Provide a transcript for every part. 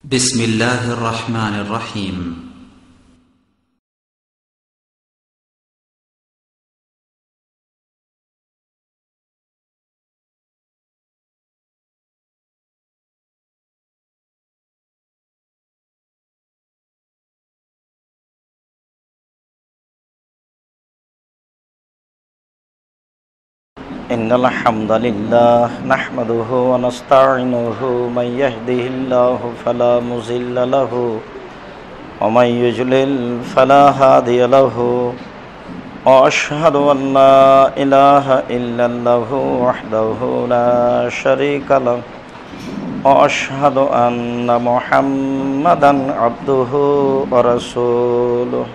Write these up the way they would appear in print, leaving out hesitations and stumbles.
بسم الله الرحمن الرحيم إن الحمد لله نحمده ونستعينه من يهده الله فلا مضل له ومن يضلل فلا هادي له وأشهد أن لا إله إلا الله وحده لا شريك له وأشهد أن محمدا عبده ورسوله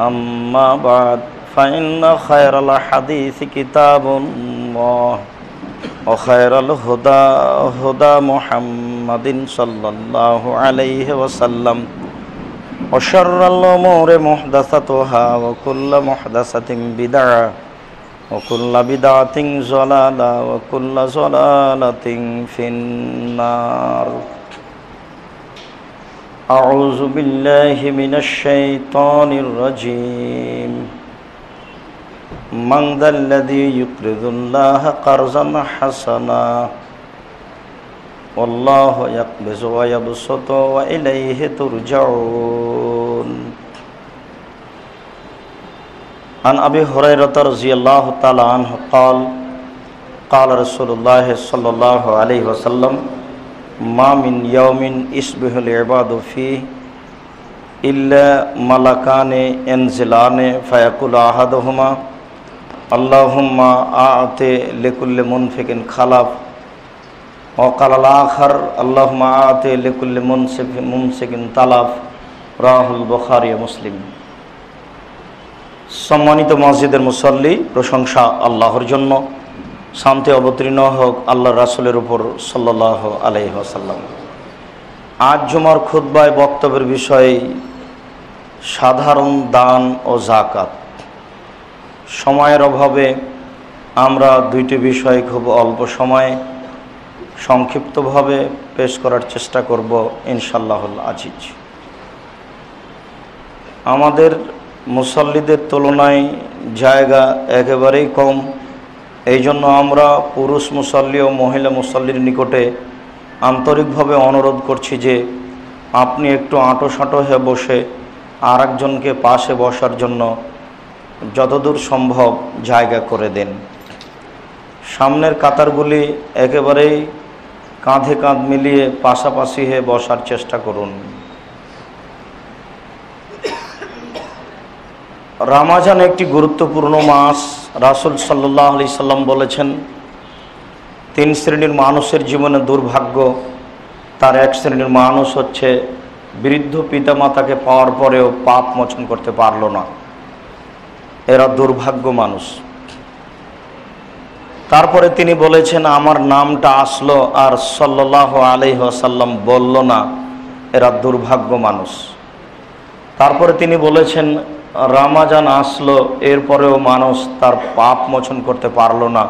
أما بعد فإن خير الحديث كتاب الله وخير الهدى هدى محمد صلى الله عليه وسلم وشر الأمور محدثاتها وكل محدثة بدعة وكل بدعة ضلالة وكل ضلالة في النار أعوذ بالله من الشيطان الرجيم من ذا الذي يقرض الله قرضا حسنا والله يقبض ويبسط وإليه ترجعون عن أبي هريرة رضي الله تعالى عنه قال قال رسول الله صلى الله عليه وسلم ما من يوم يصبح العباد فيه إلا ملكان ينزلان فيقول أحدهما اللهم أعط لكل منفق خلف وقال الآخر اللهم أعط لكل ممسك تلف রাহুল বুখারী মুসলিম। সম্মানিত মসজিদের মুসল্লি, প্রশংসা আল্লাহর জন্য, শান্তি অবতীর্ণ হোক আল্লাহর রাসূলের উপর সাল্লাল্লাহু আলাইহি ওয়াসাল্লাম। আজ জুমার খুতবায় বক্তব্যের বিষয় সাধারণ দান ও যাকাত। সময়ের অভাবে আমরা দুইটি বিষয় খুব অল্প সময়ে সংক্ষিপ্তভাবে পেশ করার চেষ্টা করব ইনশাআল্লাহুল আজিজ। আমাদের মুসল্লিদের তুলনায় জায়গা একেবারেই কম, এই জন্য আমরা পুরুষ মুসল্লি ও মহিলা মুসল্লির নিকটে আন্তরিকভাবে অনুরোধ করছি যে আপনি একটু আঁটো হয়ে বসে আর একজনকে পাশে বসার জন্য যতদূর সম্ভব জায়গা করে দেন। সামনের কাতারগুলি একেবারেই কাঁধে কাঁধ মিলিয়ে পাশাপাশি হয়ে বসার চেষ্টা করুন। রমজান একটি গুরুত্বপূর্ণ মাস। রাসূল সাল্লাল্লাহু আলাইহি সাল্লাম বলেছেন, তিন শ্রেণীর মানুষের জীবনে দুর্ভাগ্য। তার এক শ্রেণীর মানুষ হচ্ছে বৃদ্ধ পিতামাতাকে পাওয়ার পরেও পাপ মোচন করতে পারল না, এরা দুর্ভাগ্য মানুষ। তারপরে তিনি বলেছেন আমার নামটা আসলো আর সাল্লাল্লাহু আলাইহি ওয়াসাল্লাম বলল না, এরা দুর্ভাগ্য মানুষ। তারপরে তিনি বলেছেন রমজান আসলো এরপরেও মানুষ তার পাপ মোচন করতে পারল না,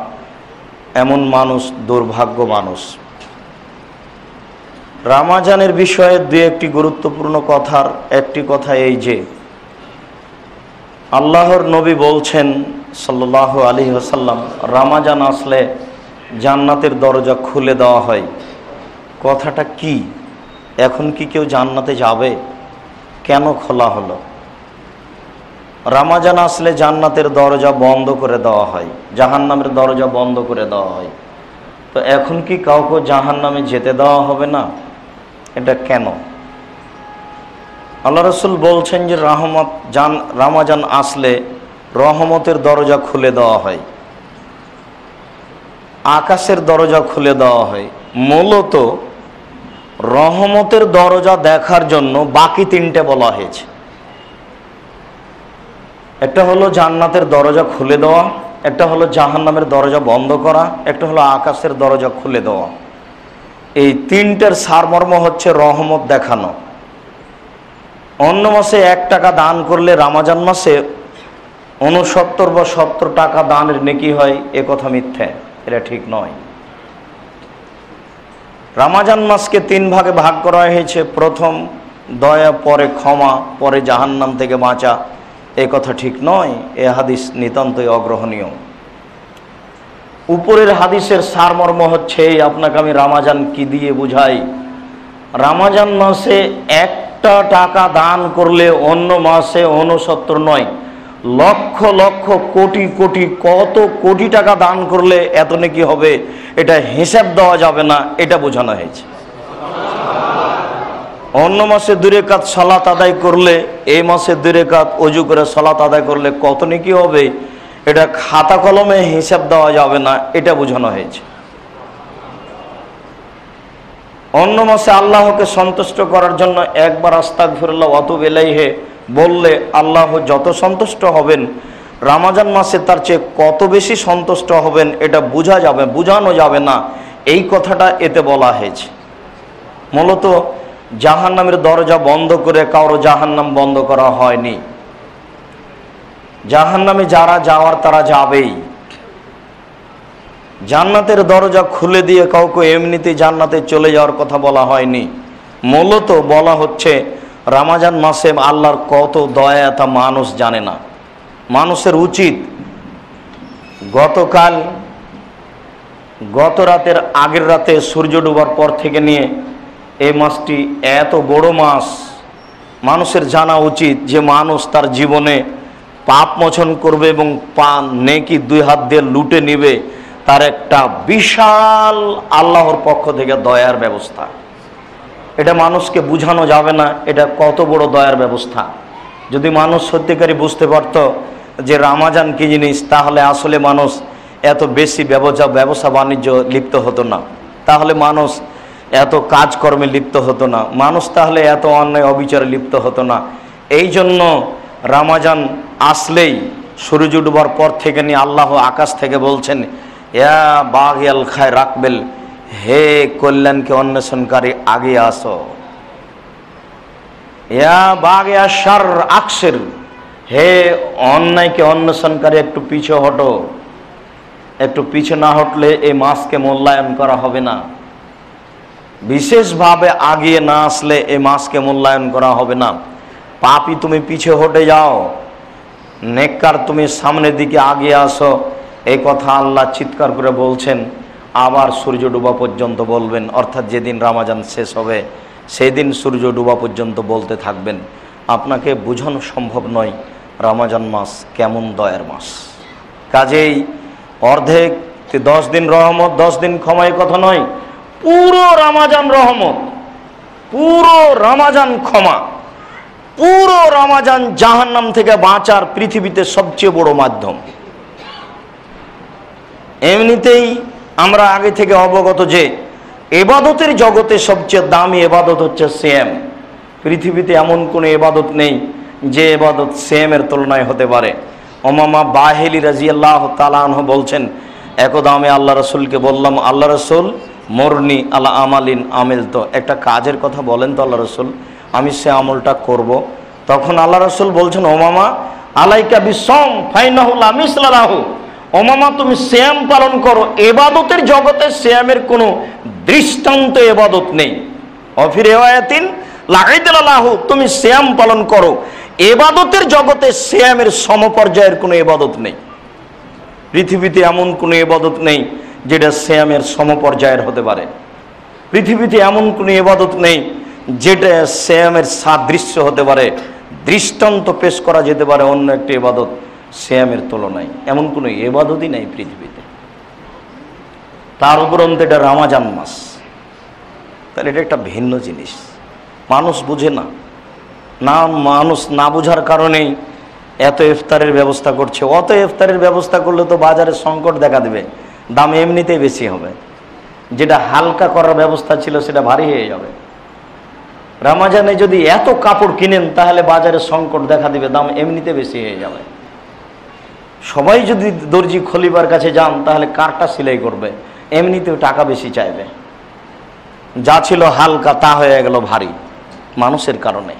এমন মানুষ দুর্ভাগ্য মানুষ। রমজানের বিষয়ে দুই একটি গুরুত্বপূর্ণ কথার একটি কথা এই যে আল্লাহর নবী বলছেন সাল্লাল্লাহু আলাইহি ওয়াসাল্লাম রমজান আসলে জান্নাতের দরজা খুলে দেওয়া হয়। কথাটা কি? এখন কি কেউ জান্নাতে যাবে? কেন খোলা হলো? রমজান আসলে জান্নাতের দরজা বন্ধ করে দেওয়া হয়, জাহান্নামের দরজা বন্ধ করে দেওয়া হয়। তো এখন কি কাউকে জাহান্নামে যেতে দেওয়া হবে না? এটা কেন? আল্লাহ রাসূল বলছেন যে রমজান আসলে রহমতের দরজা খুলে দেওয়া হয়, আকাশের দরজা খুলে দেওয়া হয়। মূলত রহমতের দরজা দেখার জন্য বাকি তিনটে বলা হয়েছে। একটা হলো জান্নাতের দরজা খুলে দেওয়া, একটা হলো জাহান্নামের দরজা বন্ধ করা, একটা হলো আকাশের দরজা খুলে দেওয়া। এই তিনটের সারমর্ম হচ্ছে রহমত দেখানো। অন্য মাসে 1 টাকা দান করলে রমজান মাসে 69 বা 70 টাকা দানের নেকি হয়, এ কথা মিথ্যা, এটা ঠিক নয়। রমজান মাসকে 3 ভাগে ভাগ করা হয়েছে। প্রথম দয়া, পরে ক্ষমা, পরে জাহান্নাম থেকে বাঁচা। এই কথা ঠিক নয়, এ হাদিস নিতান্তই অগ্রহণীয়। উপরের হাদিসের সারমর্ম হচ্ছে, আপনাকে আমি রমজান কি দিয়ে বুঝাই। রমজান মাসে 1টা টাকা দান করলে অন্য মাসে 69 নয়, লক্ষ লক্ষ কোটি কোটি, কত কোটি টাকা দান করলে এত নেকি হবে, এটা হিসাব দেওয়া যাবে না, এটা বোঝানো হয়েছে। অন্য মাসে 2 রাকাত সালাত আদায় করলে, এই মাসে 2 রাকাত ওযু করে সালাত আদায় করলে কত নেকি হবে, এটা খাতা কলমে হিসাব দেওয়া যাবে না, এটা বোঝানো হয়েছে। অন্য মাসে আল্লাহকে সন্তুষ্ট করার জন্য একবার আস্তাগফিরুল্লাহ ওয়া আতুবু ইলাইহি বললে আল্লাহ যত সন্তুষ্ট হবেন, রমজান মাসে তার চেয়ে কত বেশি সন্তুষ্ট হবেন, এটা বোঝানো যাবে না, এই কথাটা এতে বলা হয়েছে। মূলত জাহান্নামের দরজা বন্ধ করে কারো জাহান্নাম বন্ধ করা হয়নি। জাহান্নামে যারা যাওয়ার তারা যাবেই। জান্নাতের দরজা খুলে দিয়ে কাউকে এমনিতে জান্নাতে চলে যাওয়ার কথা বলা হয়নি। মূলত বলা হচ্ছে রমজান মাসে আল্লাহর কত দয়া তা মানুষ জানে না। মানুষের উচিত গত রাতের আগের রাতে সূর্য ডোবার পর থেকে নিয়ে এই মাসটি এত বড় মাস, মানুষের জানা উচিত যে মানুষ তার জীবনে পাপ মোচন করবে এবং নেকি 2 হাত দিয়ে লুটে নিবে, তার একটা বিশাল আল্লাহর পক্ষ থেকে দয়ার ব্যবস্থা। এটা মানুষকে বোঝানো যাবে না, এটা কত বড় দয়ার ব্যবস্থা। যদি মানুষ সত্যিকারই বুঝতে পারত যে রমজান কি জিনিস, তাহলে আসলে মানুষ এত বেশি ব্যবসা বাণিজ্য লিপ্ত হতো না, তাহলে মানুষ এত কাজকর্মে লিপ্ত হতো না, মানুষ তাহলে এত অন্যায় অবিচারে লিপ্ত হতো না। এই জন্য রমজান আসলেই সূর্য ডুবার পর থেকে নিয়ে আল্লাহ আকাশ থেকে বলছেন, ইয়া বাগিয়াল খায় রাকবেল, হে কল্যাণকে অন্বেষণকারী আগে আসো। ইয়া বাগিয়া শার আকসির, হে অন্যায়কে অন্বেষণকারী একটু পিছে হটো। একটু পিছে না হটলে এই মাসকে মূল্যায়ন করা হবে না। বিশেষভাবে আগিয়ে না আসলে এই মাসকে মূল্যায়ন করা হবে না। পাপী তুমি পিছে হটে যাও, নেককার তুমি সামনের দিকে আগিয়ে আসো। এই কথা আল্লাহ চিৎকার করে বলছেন। আবার সূর্য ডোবা পর্যন্ত বলবেন, অর্থাৎ যেদিন রমজান শেষ হবে সেই দিন সূর্য ডোবা পর্যন্ত বলতে থাকবেন। আপনাকে বোঝানো সম্ভব নয় রমজান মাস কেমন দয়ার মাস। কাজেই অর্ধেক 10 দিন রহমত 10 দিন ক্ষমায় কথা নয়, পুরো রমজান রহমত, পুরো রমজান ক্ষমা, পুরো রমজান জাহান্নাম থেকে বাঁচার পৃথিবীতে সবচেয়ে বড় মাধ্যম। এমনিতেই আমরা আগে থেকে অবগত যে ইবাদতের জগতে সবচেয়ে দামি ইবাদত হচ্ছে সিয়াম। পৃথিবীতে এমন কোনো ইবাদত নেই যে ইবাদত সিয়ামের তুলনায় হতে পারে। উমামা বাহিলি রাদিয়াল্লাহু তাআলা আনহু বলছেন, একদা আমি আল্লাহ রাসূলকে বললাম, আল্লাহ রাসূল মরনি আলা আমালিন আমিল, তো একটা কাজের কথা বলেন তো আল্লাহ রাসূল, আমি সে আমলটা করব। তখন আল্লাহ রাসূল বলছেন, ওমামা আলাইকা বিসম ফাইনাহু লা মিসলা লাহু, ওমামা তুমি সিয়াম পালন করো। ইবাদতের জগতে সিয়ামের কোনো দৃষ্টান্ত ইবাদত নেই। অফি রিওয়ায়াতিন লা ইদলা লাহু, তুমি সিয়াম পালন করো। ইবাদতের জগতে সিয়ামের সমপর্যায়ের কোনো ইবাদত নেই। পৃথিবীতে এমন কোনো ইবাদত নেই যেটা সিয়ামের সমপর্যায়ের হতে পারে। পৃথিবীতে এমন কোনো ইবাদত নেই যেটা সিয়ামের সাদৃশ্য হতে পারে, দৃষ্টান্ত পেশ করা যেতে পারে অন্য একটি ইবাদত সিয়ামের তুলনায়। এমন কোনো ইবাদতই নেই পৃথিবীতে। তার উপরন্ত এটা রমজান মাস, তাহলে এটা একটা ভিন্ন জিনিস। মানুষ বুঝে না, মানুষ না বোঝার কারণেই এত ইফতারের ব্যবস্থা করছে। অত ইফতারের ব্যবস্থা করলে তো বাজারে সংকট দেখা দেবে, দাম এমনিতেই বেশি হবে। যেটা হালকা করার ব্যবস্থা ছিল সেটা ভারী হয়ে যাবে। রমজানে যদি এত কাপড় কিনেন তাহলে বাজারে সংকট দেখা দিবে, দাম এমনিতে বেশি হয়ে যাবে। সবাই যদি দর্জি খলিবার কাছে যান তাহলে কারটা সেলাই করবে, এমনিতেও টাকা বেশি চাইবে। যা ছিল হালকা তা হয়ে গেল ভারী মানুষের কারণে।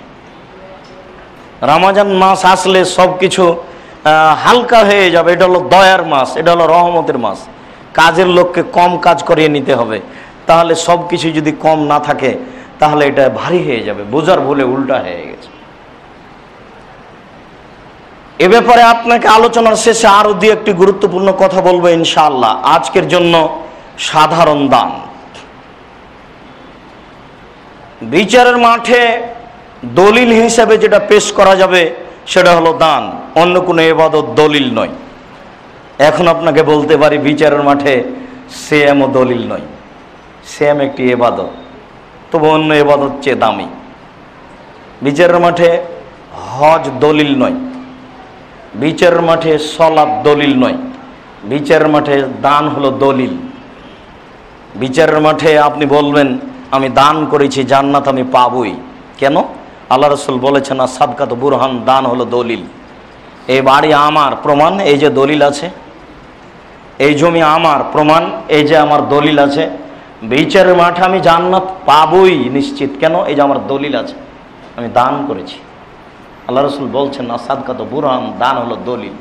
রমজান মাস আসলে সব কিছু হালকা হয়ে যাবে। এটা হলো দয়ার মাস, এটা হলো রহমতের মাস। কাজের লোককে কম কাজ করিয়ে নিতে হবে, তাহলে সব কিছু যদি কম না থাকে তাহলে এটা ভারী হয়ে যাবে, বোঝার ভুলে উল্টা হয়ে গেছে। এ ব্যাপারে আপনাকে আলোচনার শেষে আরো দুই একটি গুরুত্বপূর্ণ কথা বলবো ইনশাআল্লাহ। আজকের জন্য সাধারণ দান। বিচারের মাঠে দলিল হিসেবে যেটা পেশ করা যাবে সেটা হলো দান, অন্য কোনো ইবাদত দলিল নয়। এখন আপনাকে বলতে পারি বিচারের মাঠে সিয়ামও দলিল নয়, সিয়াম একটি ইবাদত, তবু অন্য ইবাদত চেয়ে দামি। বিচারের মাঠে হজ দলিল নয়, বিচারের মাঠে সালাত দলিল নয়, বিচারের মাঠে দান হলো দলিল। বিচারের মাঠে আপনি বলবেন আমি দান করেছি, জান্নাত আমি পাবই। কেন? আল্লাহ রাসূল বলেছেন না, সাদকাত বুরহান, দান হলো দলিল। এই বাড়ি আমার, প্রমাণ এই যে দলিল আছে। এই জমি আমার, প্রমাণ এই যে আমার দলিল আছে। বিচারের মাঠে আমি জান্নাত পাবই নিশ্চিত। কেন? এই যে আমার দলিল আছে, আমি দান করেছি। আল্লাহ রাসূল বলছেন না, সাদকাত বুরহান, দান হলো দলিল।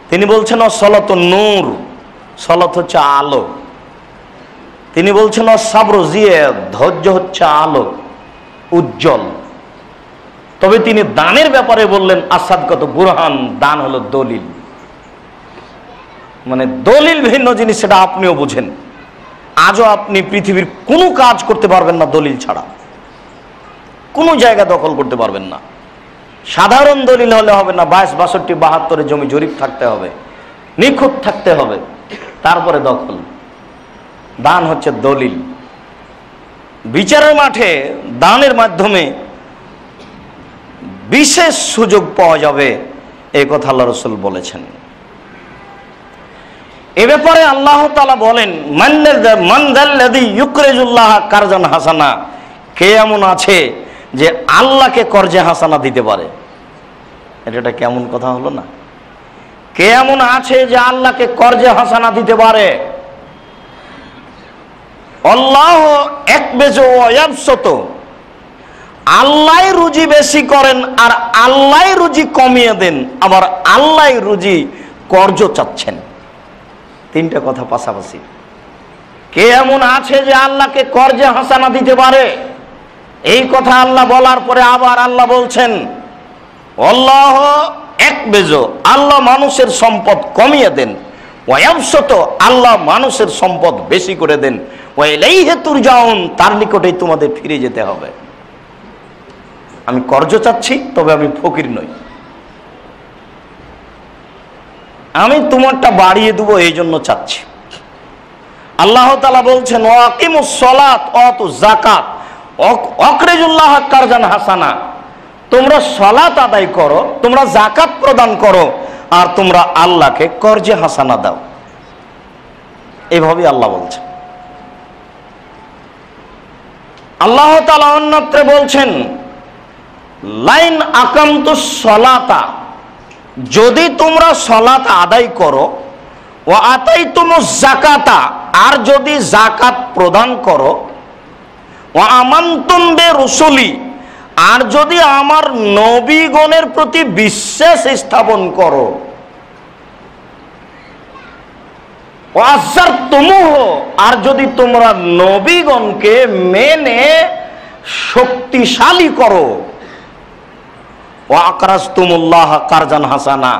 তিনি বলছেন সলাত নূর, সলাত হচ্ছে আলো। তিনি বলছেন সাবর জিয়ে, ধৈর্য হচ্ছে আলো, উজ্জ্বল। তবে তিনি দানের ব্যাপারে বললেন আসাদকাত বুরহান, দান হলো দলিল। মানে দলিল ভিন্ন জিনিস, সেটা আপনিও বুঝেন। আজও আপনি পৃথিবীর কোনো কাজ করতে পারবেন না দলিল ছাড়া, কোনো জায়গা দখল করতে পারবেন না। সাধারণ দলিল হলে হবে না, 22, 62, 72 জমি জরিপ থাকতে হবে, নিখুঁত থাকতে হবে, তারপরে দখল। দান হচ্ছে দলিল। বিচারের মাঠে দানের মাধ্যমে বিশেষ সুযোগ পাওয়া যাবে, এই কথা আল্লাহ রাসূল বলেছেন। এ ব্যাপারে আল্লাহ তাআলা বলেন, মান যাল্লাযী ইউকরিজুল্লাহ কারজান হাসানা, কে এমন আছে যে আল্লাহকে কর্জে হাসানা দিতে পারে? এটা কেমন কথা হলো না? কে এমন আছে যে আল্লাহকে কর্জে হাসানা দিতে পারে? আল্লাহ একবেজু ওয়া ইয়াবসুতু, আল্লাহ রুজি বেশি করেন আর আল্লাহ রুজি কমিয়ে দেন, আবার আল্লাহ রুজি কর্জ চাচ্ছেন। তিনটা কথা পাশাপাশি। কে এমন আছে যে আল্লাহকে কর্জে হাসানা দিতে পারে? এই কথা আল্লাহ বলার পরে আবার আল্লাহ বলছেন আল্লাহ একবেজু, আল্লাহ মানুষের সম্পদ কমিয়ে দেন, ওয়া ইয়াবসুতু, আল্লাহ মানুষের সম্পদ বেশি করে দেন, ওয়া ইলাইহি তুরজাউন, তার নিকটেই তোমাদের ফিরে যেতে হবে। আমি কর্জ চাচ্ছি, তবে আমি ফকির নই। আমি তোমারটা বাড়িয়ে দেবো, এই জন্য চাচ্ছি। আল্লাহ তাআলা বলছেন ওয়াকিমুস সালাত ওয়া আতুজ যাকাত ওয়াকরিজুল্লাহ কারজান হাসানা, তোমরা সালাত আদায় করো, তোমরা যাকাত প্রদান করো, আর তোমরা আল্লাহকে কর্জে হাসানা দাও। এভাবেই আল্লাহ বলছেন। আল্লাহ তাআলা অন্যত্র বলছেন লাইন আকামতুস সালাতা, যদি তোমরা সালাত আদায় করো, ওয়া আতাইতুমুজ যাকাতা, আর যদি যাকাত প্রদান করো, ওয়া আমানতুম বিরুসুলি, আর যদি আমার নবীগণের প্রতি বিশ্বাস স্থাপন করো, ওয়া আযারতুমুহু, আর যদি তোমরা নবীগণকে মেনে শক্তিশালী করো, ওয়া আকরাজতুমুল্লাহ কারজান হাসানা,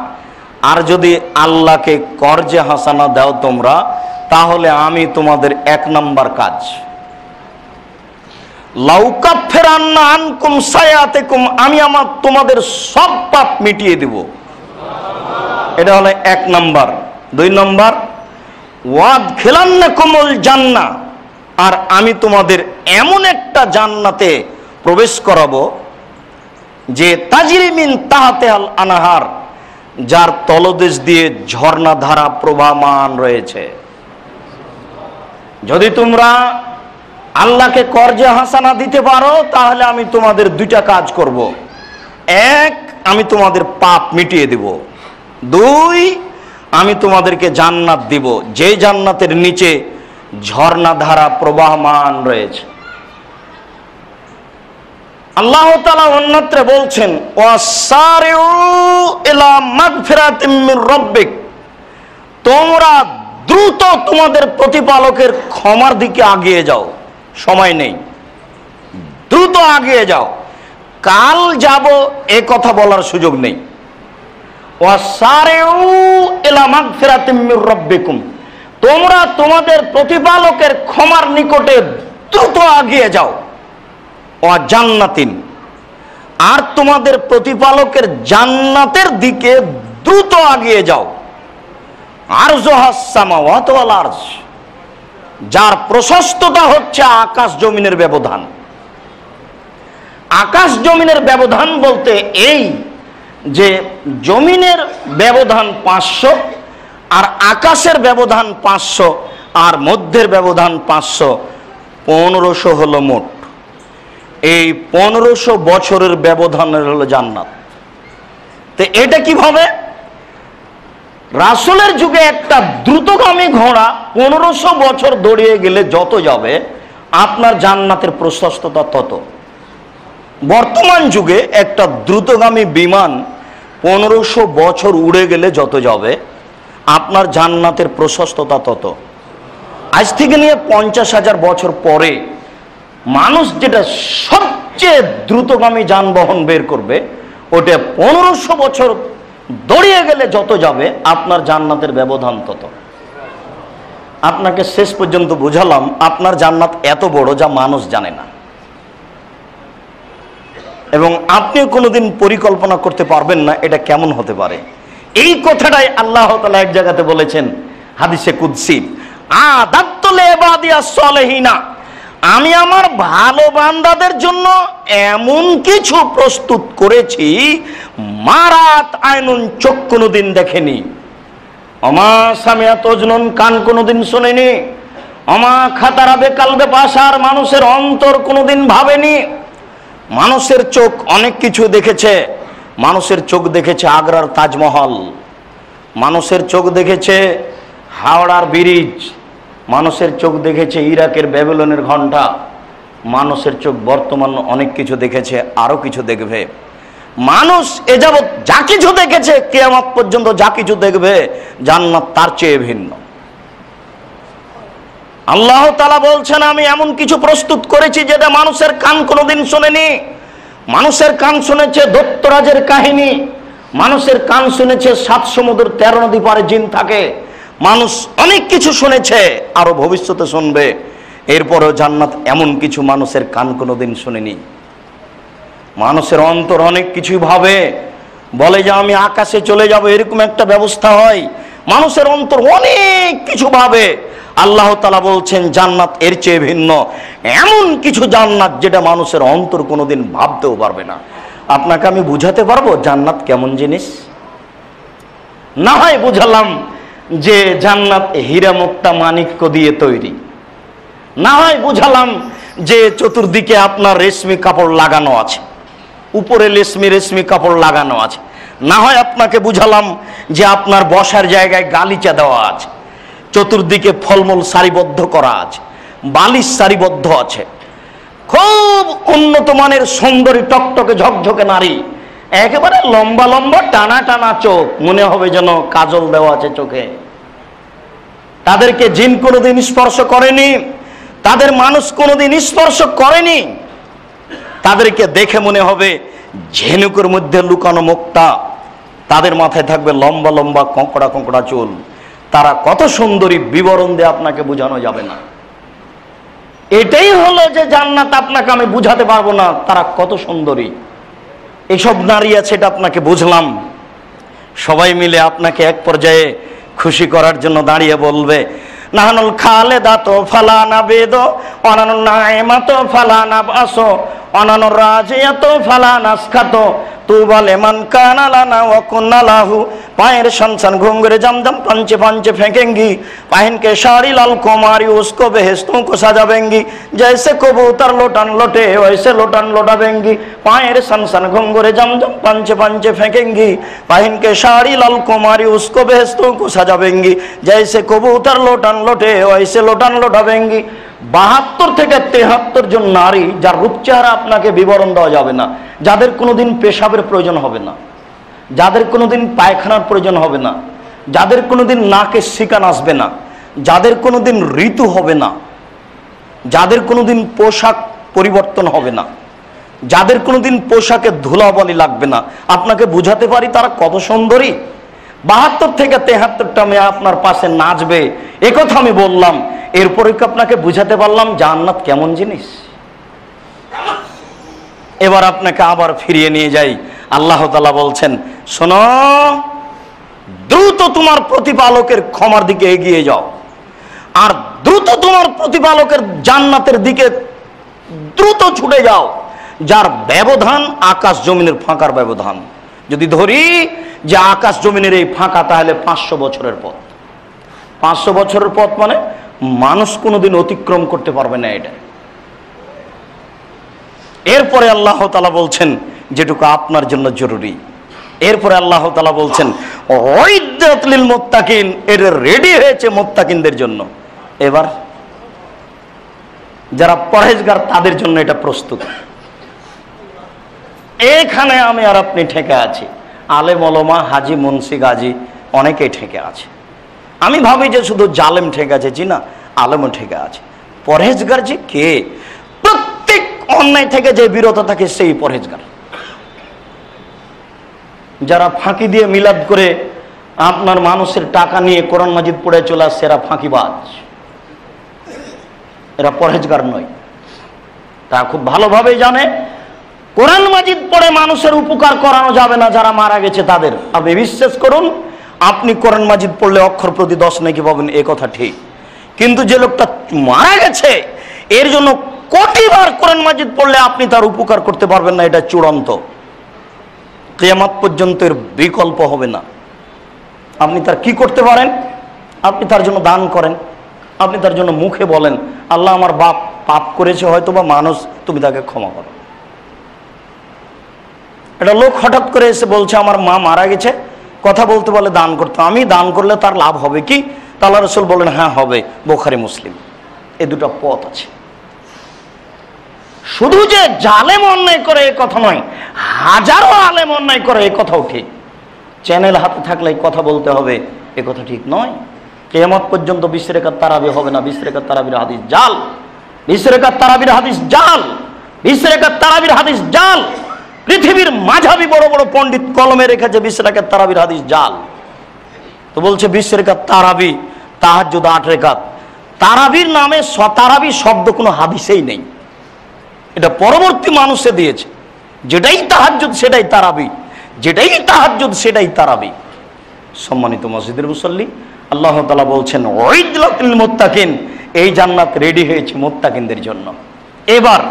আর যদি আল্লাহকে কর্জে হাসানা দাও তোমরা, তাহলে আমি তোমাদের 1 নাম্বার কাজ লাউকাফিরান্না আনকুম সায়াতিকুম, আমি আমার তোমাদের সব পাপ মিটিয়ে দেব। এটা হলো 1 নাম্বার। 2 নাম্বার ওয়াদখিলান্নাকুমুল জান্নাহ, আর আমি তোমাদের এমন একটা জান্নাতে প্রবেশ করাবো যে তাজরি মিন তাহতিহাল আনহার, যার তলদেশ দিয়ে ঝর্ণা ধারা প্রবাহমান রয়েছে। যদি তোমরা আল্লাহকে কর্জে হাসানা দিতে পারো, তাহলে আমি তোমাদের 2টা কাজ করব। 1, আমি তোমাদের পাপ মিটিয়ে দেব। 2, আমি তোমাদেরকে জান্নাত দিব, যে জান্নাতের নিচে ঝর্ণা ধারা প্রবাহমান রয়েছে। আল্লাহ তাআলা অন্যত্র বলছেন ওয়াসারিউ ইলা মাগফিরাতিম মির রাব্বিক, তোমরা দ্রুত তোমাদের প্রতিপালকের ক্ষমার দিকে আগিয়ে যাও, সময় নেই, দ্রুত আগিয়ে যাও, কাল যাব এ কথা বলার সুযোগ নেই। ওয়াসারিউ ইলা মাগফিরাতিম মির রাব্বিকুম, তোমরা তোমাদের প্রতিপালকের ক্ষমার নিকটে দ্রুত আগিয়ে যাও। ওয়া জান্নাতিন, আর তোমাদের প্রতিপালকের জান্নাতের দিকে দ্রুত আগিয়ে যাও। আরজুহাস সামাওয়াতু ওয়াল আরজ, যার প্রশস্ততা হচ্ছে আকাশ জমিনের ব্যবধান। আকাশ জমিনের ব্যবধান বলতে এই যে জমিনের ব্যবধান 500 আর আকাশের ব্যবধান 500 আর মধ্যের ব্যবধান 500, 1500 হলো মোট। এই 1500 বছরের ব্যবধানের হলো জান্নাত। তো এটা কিভাবে? রাসূলের যুগে একটা দ্রুতগামী ঘোড়া 1500 বছর দৌড়িয়ে গেলে যত যাবে, আপনার জান্নাতের প্রশস্ততা তত। বর্তমান যুগে একটা দ্রুতগামী বিমান 1500 বছর উড়ে গেলে যত যাবে, আপনার জান্নাতের প্রশস্ততা তত। আজ থেকে নিয়ে 50,000 বছর পরে মানুষ যেটা সবচেয়ে দ্রুতগামী যানবাহন বের করবে, ওটা 1500 বছর দৌড়িয়ে গেলে যত যাবে, আপনার জান্নাতের ব্যবধান তত। আপনাকে শেষ পর্যন্ত বুঝালাম আপনার জান্নাত এত বড় যা মানুষ জানে না, এবং আপনিও কোনোদিন পরিকল্পনা করতে পারবেন না এটা কেমন হতে পারে। এই কথাটাই আল্লাহ তাআলা এক জায়গাতে বলেছেন হাদিসে কুদসি, আদাত্তু লিইবাদিয়াস সালিহিনা, আমি আমার ভালো বান্দাদের জন্য এমন কিছু প্রস্তুত করেছি মারাত আইনুন, চোখ কোনোদিন দেখেনি, অমা সামিয়াত উযনুন, কান কোনোদিন শোনেনি, অমা খাতারা বিকালবে বাশার, মানুষের অন্তর কোনোদিন ভাবেনি। মানুষের চোখ অনেক কিছু দেখেছে। মানুষের চোখ দেখেছে আগ্রার তাজমহল, মানুষের চোখ দেখেছে হাওড়ার ব্রিজ, মানুষের চোখ দেখেছে ইরাকের ব্যাবিলনের ঘণ্টা, মানুষের চোখ বর্তমান অনেক কিছু দেখেছে, আরো কিছু দেখবে। মানুষ এ যাবৎ যা কিছু দেখেছে, কিয়ামত পর্যন্ত যা কিছু দেখবে, জান্নাত তার চেয়ে ভিন্ন। আল্লাহ তাআলা বলছেন আমি এমন কিছু প্রস্তুত করেছি যেটা মানুষের কান কোনোদিন শোনেনি। মানুষের কান শুনেছে দৈত্যরাজের কাহিনী, মানুষের কান শুনেছে 7 সমুদ্র 13 নদী পারে জিন থাকে, মানুষ অনেক কিছু শুনেছে, আরো ভবিষ্যতে শুনবে। এরপরও জান্নাত এমন কিছু মানুষের কান কোনোদিন শুনেনি। মানুষের অন্তর অনেক কিছুই ভাবে, বলে যে আমি আকাশে চলে যাব, এরকম একটা ব্যবস্থা হয়। মানুষের অন্তর অনেক কিছু ভাবে। আল্লাহ তাআলা বলছেন জান্নাত এর চেয়ে ভিন্ন, এমন কিছু জান্নাত যেটা মানুষের অন্তর কোনোদিন ভাবতেও পারবে না। আপনাকে আমি বুঝাতে পারবো জান্নাত কেমন জিনিস? না হয় বুঝালাম যে জান্নাত হীরা মুক্তা মাণিক্য দিয়ে তৈরি, না হয় বুঝালাম যে চতুর্দিকে আপনার রেশমি কাপড় লাগানো আছে, উপরে রেশমি কাপড় লাগানো আছে, না হয় আপনাকে বুঝালাম যে আপনার বসার জায়গায় গালিচা দেওয়া আছে, চতুর্দিকে ফলমূল সারিবদ্ধ করা আছে, বালিশ সারিবদ্ধ আছে, খুব উন্নত মানের সুন্দরী টকটকে ঝকঝকে নারী, একেবারে লম্বা লম্বা টানা টানা চোখ, মনে হবে যেন কাজল দেওয়া আছে চোখে। তাদেরকে জিন কোনোদিন স্পর্শ করেনি, তাদের মানুষ কোনোদিন স্পর্শ করেনি। তাদেরকে দেখে মনে হবে ঝিনুকের মধ্যে লুকানো মুক্তা, তাদের মাথায় থাকবে লম্বা লম্বা কোঁকড়া কোঁকড়া চুল। তারা কত সুন্দরী বিবরণ দিয়ে আপনাকে বোঝানো যাবে না। এটাই হলো যে জান্নাত, আপনাকে আমি বুঝাতে পারবো না তারা কত সুন্দরী। এসব নারী আছে এটা আপনাকে বুঝলাম। সবাই মিলে আপনাকে এক পর্যায়ে খুশি করার জন্য দাঁড়িয়ে বলবে নাহানুল খালেদাতো ফালানা বেদো অনানুল নাইমাতো ফালানা বাসো অনানুর রাজিয়াতো ফালানা স্খাতো তুবালে মান কানা লানা ওয়া কুন্না লাহু। পায়ের সন্তান ঘুঙ্গরে জমজম पंचे पंचे फेंकेंगी, पहन के साड़ी लाल कुमारी उसको बेहेश्तों को सजावेंगी, जैसे कबूतर लोटन लोटे वैसे लोटन लोटावेंगी। पाয়ের सनसन घुंघरे जमजम पंचे पंचे फेंकेंगी, पहन के साड़ी लाल कुमारी उसको बेहेश्तों को सजावेंगी, जैसे कबूतर लोटन लोटे वैसे लोटन लोटावेंगी। 72 থেকে 73 জন নারী যার রূপ চেহারা আপনাকে বিবরণ দেওয়া যাবে না, যাদের কোনোদিন পেশাবের প্রয়োজন হবে না, যাদের কোনোদিন পায়খানার প্রয়োজন হবে না, যাদের কোনোদিন নাকে শিকান আসবে না, যাদের কোনোদিন ঋতু হবে না, যাদের কোনোদিন পোশাক পরিবর্তন হবে না, যাদের কোনোদিন পোশাকে ধুলাবালি লাগবে না, আপনাকে বুঝাতে পারি তারা কত সুন্দরী। 72 থেকে 73টা মেয়ে আপনার পাশে নাচবে, একথা আমি বললাম। এরপরে কি আপনাকে বুঝাতে পারলাম জান্নাত কেমন জিনিস? এবার আপনাকে আবার ফিরিয়ে নিয়ে যাই। আল্লাহ তাআলা বলছেন, শোনো, দ্রুত তোমার প্রতিপালকের ক্ষমার দিকে এগিয়ে যাও, আর দ্রুত তোমার প্রতিপালকের জান্নাতের দিকে দ্রুত ছুটে যাও, যার ব্যবধান আকাশ জমিনের ফাঁকার ব্যবধান। যদি ধরি যে আকাশ জমিনের এই ফাঁকা, তাহলে 500 বছরের পথ। 500 বছরের পথ মানে মানুষ কোনোদিন অতিক্রম করতে পারবে না এটা। এরপরে আল্লাহ তাআলা বলছেন যেটুকু আপনার জন্য জরুরি। এরপরে আল্লাহ তাআলা বলছেন উইদ্দাত লিল মুত্তাকিন, এটা রেডি হয়েছে মুত্তাকিনদের জন্য। এবার যারা পরহেজগার তাদের জন্য এটা প্রস্তুত। এখানে আমি আর আপনি ঠেকে আছি, আলেম ওলামা, হাজি, মুন্সি, গাজী অনেকেই ঠেকে আছে। আমি ভাবি যে শুধু জালেম ঠেকে আছে, জি না, আলেমও ঠেকে আছে। পরহেজগার যে কে? প্রত্যেক অন্যায় থেকে যে বিরত থাকে সেই পরহেজগার। যারা ফাঁকি দিয়ে মিলাদ করে আপনার মানুষের টাকা নিয়ে কোরআন মাজিদ পড়ে চলে আসছে, এরা ফাঁকিবাজ, এরা পরহেজগার নয়। তা খুব ভালোভাবে জানে কোরআন মাজিদ পড়ে মানুষের উপকার করানো যাবে না যারা মারা গেছে তাদের। আপনি বিশ্বাস করুন, আপনি কোরআন মাজিদ পড়লে অক্ষর প্রতি 10 নেকি পাবেন, এ কথা ঠিক। কিন্তু যে লোকটা মারা গেছে এর জন্য কোটিবার কোরআন মাজিদ পড়লে আপনি তার উপকার করতে পারবেন না, এটা চূড়ান্ত। কিয়ামত পর্যন্ত এর বিকল্প হবে না। আপনি তার কি করতে পারেন? আপনি তার জন্য দান করেন, আপনি তার জন্য মুখে বলেন, আল্লাহ আমার বাপ পাপ করেছে, হয়তো বা মানুষ, তুমি তাকে ক্ষমা করো। একটা লোক হঠাৎ করে এসে বলছে আমার মা মারা গেছে, কথা বলতে বলে দান করতে, আমি দান করলে তার লাভ হবে কি? আল্লাহ রাসূল বলেন হ্যাঁ হবে, বুখারী মুসলিম, এই দুটো পথ আছে। শুধু যে জালেম অন্যায় করে এ কথা নয়, হাজারো আলেম অন্যায় করে এ কথাও ঠিক। চ্যানেল হাতে থাকলে কথা বলতে হবে, এ কথা ঠিক নয়। কিয়ামত পর্যন্ত 20 রাকাত তারাবি হবে না। 20 রাকাত তারাবির হাদিস জাল, 20 রাকাত তারাবির হাদিস জাল, 20 রাকাত তারাবির হাদিস জাল। পৃথিবীর মাঝাবি বড় বড় পণ্ডিত কলমে রেখেছে 20 রাকাত তারাবির হাদিস জাল। তো বলছে 20 রাকাত তারাবি, তাহাজ্জুদ 8 রাকাত। তারাবির নামে তারাবি শব্দ কোনো হাদিসেই নেই, এটা পরবর্তী মানুষে দিয়েছে। যেটাই তাহাজ্জুদ সেটাই তারাবি, যেটাই তাহাজ্জুদ সেটাই তারাবি। সম্মানিত মসজিদের মুসল্লি, আল্লাহ তাআলা বলছেন উইদ্দাত লিল মুত্তাকিন, এই জান্নাত রেডি হয়েছে মুত্তাকিনদের জন্য। এবার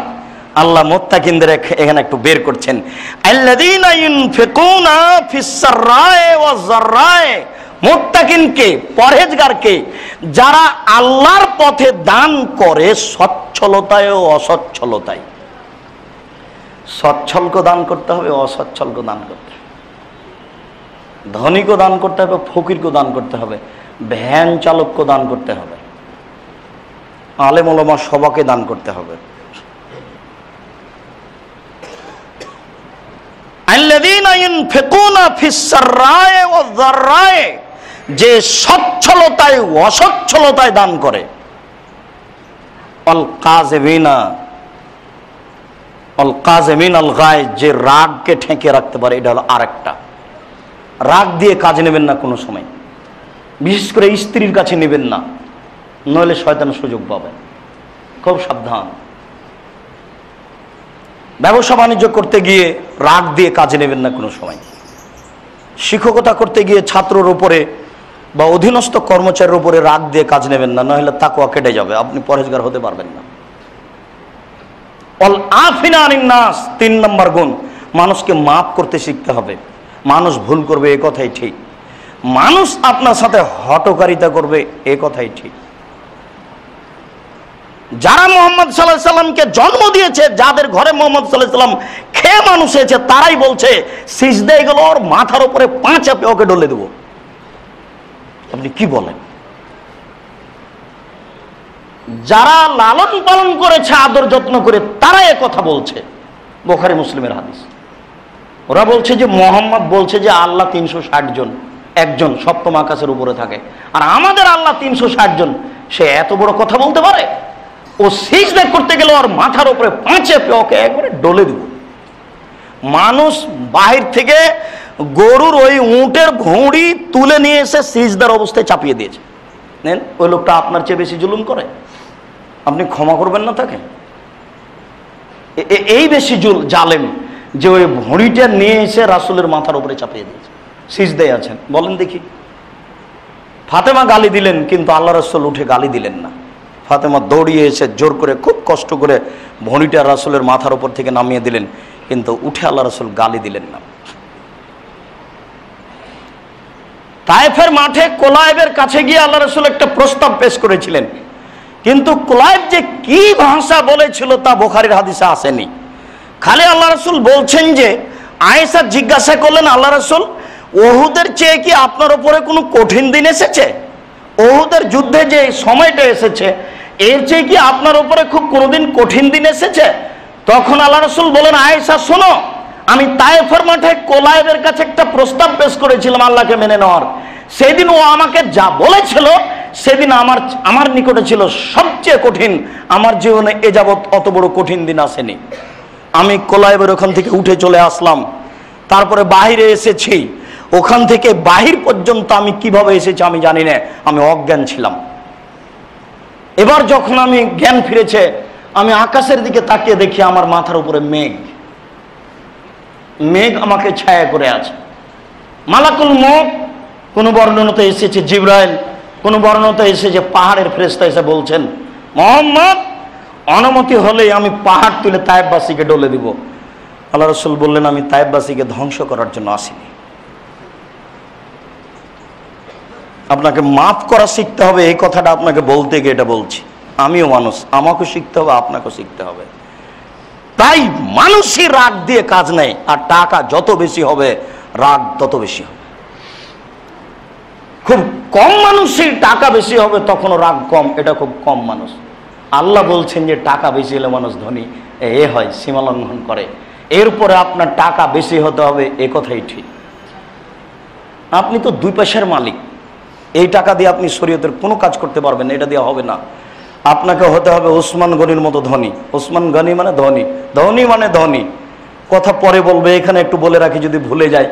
আল্লাহ মুত্তাকিনদের এখানে একটু বের করছেন, আল্লাযীনা ইউনফিকুনা ফিস সাররায়ে ওয়াজ যাররায়ে। মুত্তাকিনকে, পরহেজগারকে, যারা আল্লাহর পথে দান করে সচ্ছলতায় ও অসচ্ছলতায়। সচ্ছলকে দান করতে হবে, অসচ্ছলকে দান করতে হবে, ধনীকে দান করতে হবে, ফকিরকে দান করতে হবে, ভ্যান চালককে দান করতে হবে, আলেম ওলামা সবাইকে দান করতে হবে। আল্লাযীনা ইউনফিকুনা ফিস সাররায়ে ওয়াজ যাররায়ে, যে সচ্ছলতায় অসচ্ছলতায় দান করে। আল কাযিমিনা আল গায়জ, যে রাগকে ঠেকে রাখতে পারে, এটা হলো আরেকটা। রাগ দিয়ে কাজ নেবেন না কোনো সময়, বিশেষ করে স্ত্রীর কাছে নেবেন না, নইলে শয়তান সুযোগ পাবে। খুব সাবধান। ব্যবসা বাণিজ্য করতে গিয়ে রাগ দিয়ে কাজে নেবেন না কোনো সময়। শিক্ষকতা করতে গিয়ে ছাত্রর উপরে বা অধীনস্থ কর্মচারীর উপরে রাগ দিয়ে কাজ নেবেন না, নইলে তাকওয়া কেটে যাবে, আপনি পরহেজগার হতে পারবেন না। অল আফিনা আনিন নাস, 3 নম্বর গুণ, মানুষকে মাফ করতে শিখতে হবে। মানুষ ভুল করবে, এ কথাই ঠিক। মানুষ আপনার সাথে হটকারিতা করবে, এ কথাই ঠিক। যারা মুহাম্মদ সাল্লাল্লাহু আলাইহি সাল্লামকে জন্ম দিয়েছে, যাদের ঘরে মুহাম্মদ সাল্লাল্লাহু আলাইহি সাল্লাম খেয়ে মানুষ হয়েছে, তারাই বলছে সিজদায় গেল ওর মাথার উপরে 5 চাপে ওকে ডলে দেব। আপনি কি বলেন? যারা লালন পালন করেছে আদর যত্ন করে, তারা এ কথা বলছে। বুখারী মুসলিমের হাদিস। ওরা বলছে যে মুহাম্মদ বলছে যে আল্লাহ 360 জন, একজন সপ্তম আকাশের উপরে থাকে, আর আমাদের আল্লাহ 360 জন। সে এত বড় কথা বলতে পারে? ও সিজদা করতে গেলে ওর মাথার উপরে পাঁচে ওকে একবারে ডলে দিব। মানুষ বাহির থেকে গরুর ওই উটের ঘুড়ি তুলে নিয়ে এসে সিজদার অবস্থায় চাপিয়ে দিয়েছে। নেন, ওই লোকটা আপনার চেয়ে বেশি জুলুম করে, আপনি ক্ষমা করবেন না তাকে? এই বেশি জালেম যে ওই ঘুড়িটা নিয়ে এসে রাসূলের মাথার উপরে চাপিয়ে দিয়েছে, সিজদায় আছেন। বলেন দেখি, ফাতেমা গালি দিলেন কিন্তু আল্লাহ রাসূল উঠে গালি দিলেন না। ফাতেমা দৌড়িয়ে এসে জোর করে খুব কষ্ট করে ভণিটা রাসূলের মাথার উপর থেকে নামিয়ে দিলেন, কিন্তু উঠে আল্লাহ রাসূল গালি দিলেন না। তায়েফের মাঠে কোলায়েবের কাছে গিয়ে আল্লাহ রাসূল একটা প্রস্তাব পেশ করেছিলেন, কিন্তু কোলায়েব যে কি ভাষা বলেছিল তা বুখারীর হাদিসে আসেনি। খালি আল্লাহ রাসূল বলছেন যে আয়েশা জিজ্ঞাসা করলেন, আল্লাহ রাসূল উহুদের চেয়ে কি আপনার উপরে কোনো কঠিন দিন এসেছে? উহুদের যুদ্ধে যে সময়টা এসেছে এর চেয়ে কি আপনার উপরে খুব কোনোদিন কঠিন দিন এসেছে? তখন আল্লাহ রাসূল বলেন, আয়েশা শোনো, আমি তায়েফের মাঠে কোলায়েবের কাছে একটা প্রস্তাব পেশ করেছিলাম আল্লাহকে মেনে নেওয়ার। সেদিন ও আমাকে যা বলেছিল সেদিন আমার নিকটে ছিল সবচেয়ে কঠিন। আমার জীবনে এ যাবৎ অত বড় কঠিন দিন আসেনি। আমি কোলায়েবের ওখান থেকে উঠে চলে আসলাম, তারপরে বাহিরে এসেছি। ওখান থেকে বাহির পর্যন্ত আমি কিভাবে এসেছি আমি জানি না, আমি অজ্ঞান ছিলাম। এবার যখন আমি জ্ঞান ফিরেছে, আমি আকাশের দিকে তাকিয়ে দেখি আমার মাথার উপরে মেঘ আমাকে ছায়া করে আছে। মালাকুল মউত কোন বর্ণনাতে এসেছে জিবরাইল, কোন বর্ণনাতে এসেছে পাহাড়ের ফেরেশতা এসে বলছেন, মুহাম্মদ অনুমতি হলে আমি পাহাড় তুলে তায়েফবাসীকে ডলে দিব। আল্লাহ রাসূল বললেন, আমি তায়েফবাসীকে ধ্বংস করার জন্য আসিনি। আপনাকে মাফ করা শিখতে হবে, এই কথাটা আপনাকে বলতে গিয়ে এটা বলছি। আমিও মানুষ, আমাকেও শিখতে হবে, আপনাকেও শিখতে হবে। তাই মানুষই রাগ দিয়ে কাজ নেই, আর টাকা যত বেশি হবে রাগ তত বেশি হবে। খুব কম মানুষই টাকা বেশি হবে তখনও রাগ কম, এটা খুব কম মানুষ। আল্লাহ বলছেন যে টাকা বেশি হলে মানুষ ধনী হয়, সীমা লঙ্ঘন করে। এরপরে আপনার টাকা বেশি হতে হবে, এ কথাই ঠিক। আপনি তো 2 পয়সার মালিক, এই টাকা দিয়ে আপনি শরীয়তের কোনো কাজ করতে পারবেন না, এটা দিয়ে হবে না। আপনাকে হতে হবে ওসমান গনির মতো ধনী। ওসমান গনি মানে ধনী, ধনী মানে ধনী। কথা পরে বলবে, এখানে একটু বলে রাখি যদি ভুলে যায়।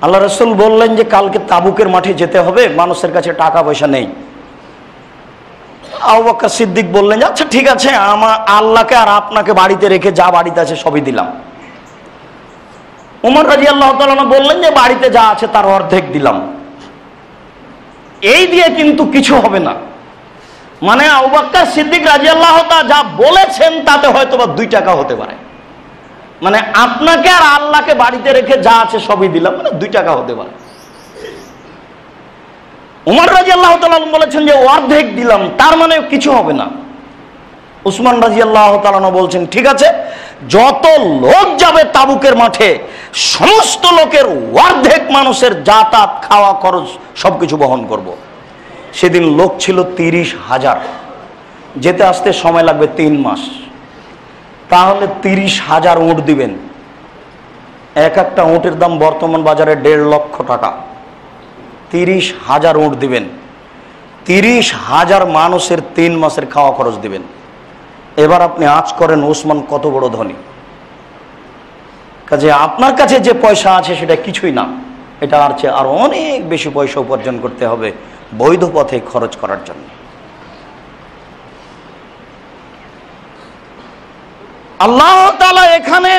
আল্লাহ রাসূল বললেন যে কালকে তাবুকের মাঠে যেতে হবে, মানুষের কাছে টাকা পয়সা নেই। আবু বকর সিদ্দিক বললেন, আচ্ছা ঠিক আছে, আমার আল্লাহকে আর আপনাকে বাড়িতে রেখে যা বাড়িতে আছে সবই দিলাম। উমর রাদিয়াল্লাহু তাআলা বললেন যে বাড়িতে যা আছে তার অর্ধেক দিলাম। এই দিয়ে কিন্তু কিছু হবে না। মানে আবু বকর সিদ্দিক রাদিয়াল্লাহু তাআলা যা বলেছেন তাতে হয়তো বা 2 টাকা হতে পারে। মানে আপনাকে আর আল্লাহকে বাড়িতে রেখে যা আছে সবই দিলাম, মানে 2 টাকা হতে পারে। উমর রাদিয়াল্লাহু তাআলা বলেছেন যে অর্ধেক দিলাম, তার মানে কিছু হবে না। উসমান রাদিয়াল্লাহু তাআলা বলছেন, ঠিক আছে, যত লোক যাবে তাবুকের মাঠে সমস্ত লোকের অর্ধেক মানুষের যাতায়াত খাওয়া খরচ সবকিছু বহন করব। সেদিন লোক ছিল 30,000, যেতে আসতে সময় লাগবে 3 মাস। তাহলে 30,000 উট দিবেন। এক একটা উটের দাম বর্তমান বাজারে 1.5 লক্ষ টাকা। 30,000 উট দিবেন, 30,000 মানুষের 3 মাসের খাওয়া খরচ দিবেন। এবার আপনি আঁচ করেন ওসমান কত বড় ধনী। কাজে আপনার কাছে যে পয়সা আছে সেটা কিছুই না, এটা আর চেয়ে আরো অনেক বেশি পয়সা উপার্জন করতে হবে বৈধ পথে খরচ করার জন্য। আল্লাহ তাআলা এখানে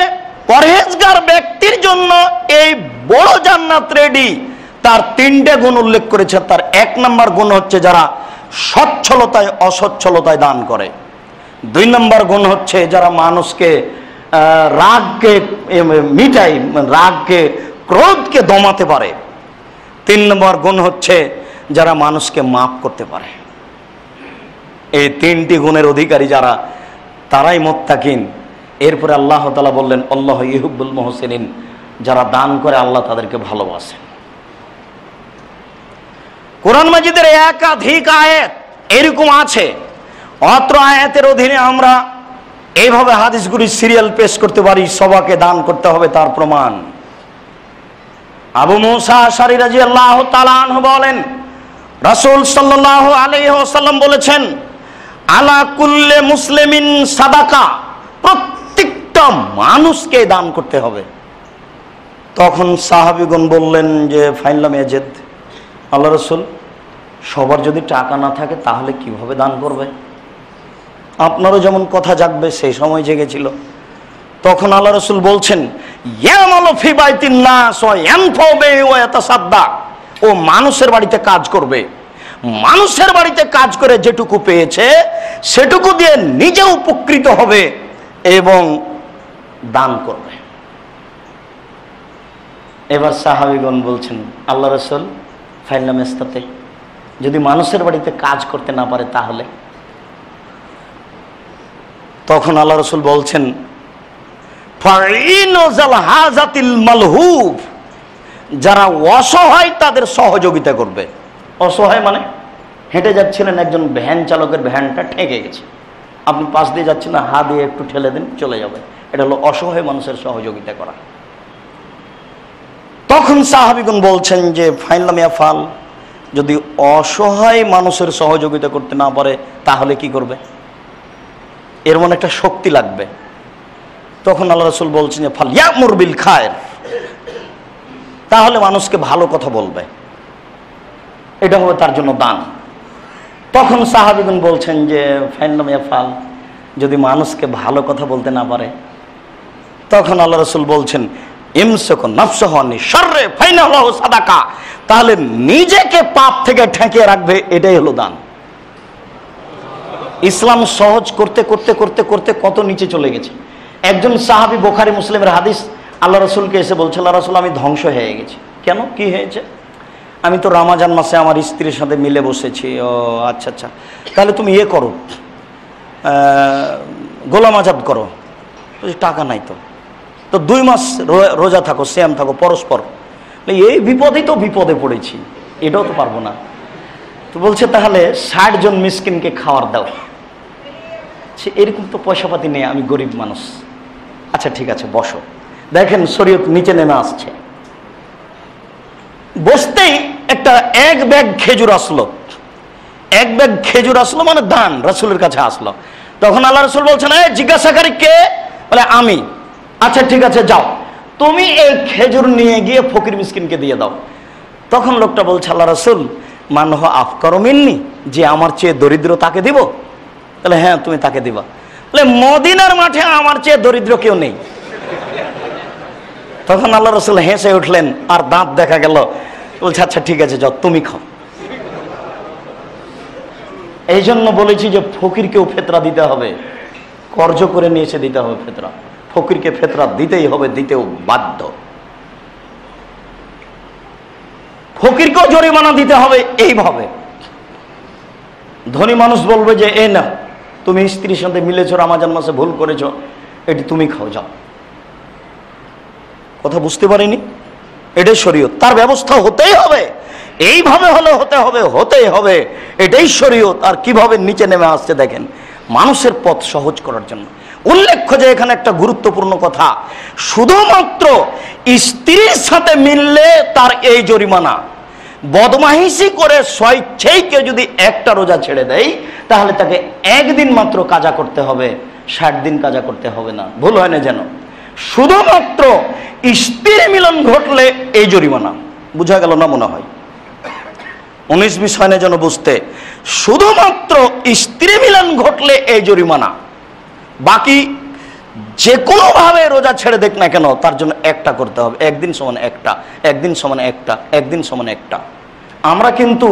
পরহেজগার ব্যক্তির জন্য এই বড় জান্নাত রেডি। তার 3টে গুণ উল্লেখ করেছে। তার 1 নম্বর গুণ হচ্ছে যারা সচ্ছলতায় অসচ্ছলতায় দান করে। 2 নম্বর গুণ হচ্ছে যারা মানুষকে রাগকে মিটায়, রাগকে ক্রোধকে দমাতে পারে। 3 নম্বর গুণ হচ্ছে যারা মানুষকে মাফ করতে পারে। এই 3টি গুণের অধিকারী যারা, তারাই মুত্তাকিন। এরপরে আল্লাহ তাআলা বললেন, আল্লাহু ইউহিব্বুল মুহসিনিন, যারা দান করে আল্লাহ তাদেরকে ভালোবাসেন। কোরআন মাজিদের একাধিক আয়াত এরকম আছে। অত্র আয়াতের অধীনে আমরা এইভাবে হাদিসগুলি সিরিয়াল পেশ করতে পারি। সবাকে দান করতে হবে তার প্রমাণ। আবু মুসা আশআরী রাদিয়াল্লাহু তাআলা আনহু বলেন, রাসূল সাল্লাল্লাহু আলাইহি ওয়াসাল্লাম বলেছেন, আলা কুল্লি মুসলিমিন সাদাকা, প্রত্যেকটা মানুষকে দান করতে হবে। তখন সাহাবীগণ বললেন যে ফাইলাম ইয়াজিদ, আল্লাহ রাসূল, সবার যদি টাকা না থাকে তাহলে কিভাবে দান করবে? আপনারও যেমন কথা জাগবে সেই সময় জেগেছিল। তখন আল্লাহ রাসূল বলছেন, ইয়ামালু ফি বাইতিন নাস ওয়া ইয়ানফাউ বিহি ওয়া ইয়াতাসাদ্দাক, ও মানুষের বাড়িতে কাজ করবে, মানুষের বাড়িতে কাজ করে যেটুকু পেয়েছে সেটুকু দিয়ে নিজে উপকৃত হবে এবং দান করবে। এবার সাহাবীগণ বলছেন, আল্লাহ রাসূল ফাইলাম ইস্তাতে, যদি মানুষের বাড়িতে কাজ করতে না পারে তাহলে? তখন আল্লাহ রাসূল বলছেন, ফাইনুজাল হাজাতিল মালহুব, যারা অসহায় তাদের সহযোগিতা করবে। অসহায় মানে হেঁটে যাচ্ছিলেন, একজন ভ্যান চালকের ভ্যানটা ঠেকে গেছে, আপনি পাশ দিয়ে যাচ্ছেন না, হাত দিয়ে একটু ঠেলে দিন চলে যাবে, এটা হলো অসহায় মানুষের সহযোগিতা করা। তখন সাহাবীগণ বলছেন যে ফাইলাম ইয়াফাল, যদি অসহায় মানুষের সহযোগিতা করতে না পারে তাহলে কি করবে? এর মনে একটা শক্তি লাগবে। তখন আল্লাহ রাসূল বলছেন যে ফাল ইয়ামুর বিল খায়র, তাহলে মানুষকে ভালো কথা বলবে, এটা হবে তার জন্য দান। তখন সাহাবীগণ বলছেন যে ফাইলাম ইয়াফাল, যদি মানুষকে ভালো কথা বলতে না পারে? তখন আল্লাহ রাসূল বলছেন ইমসাকু নাফসাহু আনি শাররে ফাইনাহু সাদাকা, তাহলে নিজেকে পাপ থেকে ঠেকিয়ে রাখবে, এটাই হলো দান। ইসলাম সহজ করতে করতে করতে করতে কত নিচে চলে গেছে। একজন সাহাবী, বুখারী মুসলিমের হাদিস, আল্লাহ রাসূলকে এসে বলছে, আল্লাহ রাসূল আমি ধ্বংস হয়ে গেছি। কেন, কি হয়েছে? আমি তো রমজান মাসে আমার স্ত্রীর সাথে মিলে বসেছি। ও আচ্ছা আচ্ছা, তাহলে তুমি ইয়ে করো, গোলাম আজাদ করো। টাকা নাই তো 2 মাস রোজা থাকো, সিয়াম থাকো পরস্পর। এই বিপদেই তো বিপদে পড়েছি, এটাও তো পারবো না। তো বলছে তাহলে 60 জন মিসকিনকে খাওয়ার দাও। সে এরকম তো পয়সা পাতি নেই, আমি গরিব মানুষ। আচ্ছা ঠিক আছে বসো। দেখেন শরীয়ত নিচে নেমে আসছে। বসতেই একটা 1 ব্যাগ খেজুর আসলো। 1 ব্যাগ খেজুর আসলো মানে দান, রাসূলের কাছে আসলো। তখন আল্লাহ রাসূল বলছেন, জিজ্ঞাসাকারী কে? বলে আমি। আচ্ছা ঠিক আছে যাও, তুমি এই খেজুর নিয়ে গিয়ে ফকির মিসকিনকে দিয়ে দাও। তখন লোকটা বলছে, আল্লাহ রাসূল মানহ আফকারু মিন্নি, যে আমার চেয়ে দরিদ্র তাকে দিব? তাহলে হ্যাঁ তুমি তাকে দিবা। বলে মদিনার মাঠে আমার চেয়ে দরিদ্র কেউ নেই। তখন আল্লাহ রাসূল হেসে উঠলেন, আর দাঁত দেখা গেল। বলছে আচ্ছা ঠিক আছে যাও, তুমি খাও। এই জন্য বলেছি যে ফকিরকেও ফেতরা দিতে হবে, কর্জ করে নিয়ে এসে দিতে হবে ফেতরা। ফকিরকে ফেতরা দিতেই হবে, দিতেও বাধ্য। ফকিরকেও জরিমানা দিতে হবে এইভাবে। ধনী মানুষ বলবে যে এ না, তুমি স্ত্রীর সাথে মিলেছো, রমজান মাসে ভুল করেছো, এটি তুমি খাও যাও। কথা বুঝতে পারিনি? এটাই শরীয়ত, তার ব্যবস্থা হতেই হবে। এইভাবে হলে হতে হবে, হতেই হবে, এটাই শরীয়ত। আর কিভাবে নিচে নেমে আসছে দেখেন, মানুষের পথ সহজ করার জন্য। উল্লেখ্য যে এখানে একটা গুরুত্বপূর্ণ কথা, শুধুমাত্র স্ত্রীর সাথে মিললে তার এই জরিমানা। বদমাইশি করে স্বেচ্ছায় কেউ যদি একটা রোজা ছেড়ে দেয় তাহলে তাকে 1 দিন মাত্র কাজা করতে হবে, 60 দিন কাজা করতে হবে না। ভুল হয় না যেন। শুধুমাত্র স্ত্রী মিলন ঘটলে এই জরিমানা। বুঝা গেল না মনে হয়? 19-20 হয় না যেন বুঝতে। শুধুমাত্র স্ত্রী মিলন ঘটলে এই জরিমানা। বাকি যে কোনোভাবে রোজা ছেড়ে দেখ না কেন, তার জন্য একটা করতে হবে। 1 দিন সমান একটা, 1 দিন সমান একটা, 1 দিন সমান একটা। আমরা কিন্তু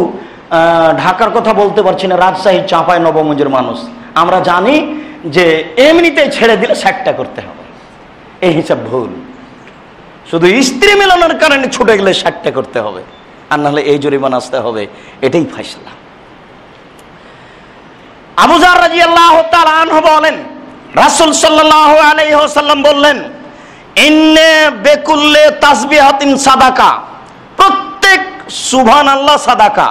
ঢাকার কথা বলতে পারছি না, রাজশাহী, চাঁপাই নবগঞ্জের মানুষ। আমরা জানি যে এমনিতেই ছেড়ে দিলে 60টা করতে হবে। এই হিসাব ভুল। শুধু স্ত্রী মিলনের কারণে ছুটে গেলে 60টা করতে হবে, আর নাহলে এই জরিমানা আসতে হবে। এটাই ফাইসলা। আবু যার রাদিয়াল্লাহু তাআলা আনহু বলেন, রাসূল সাল্লাল্লাহু আলাইহি ওয়াসাল্লাম বললেন, ইন্নে বিকুল্লি তাসবিহাতিন সাদাকা, প্রত্যেক সুবহানাল্লাহ সাদাকা,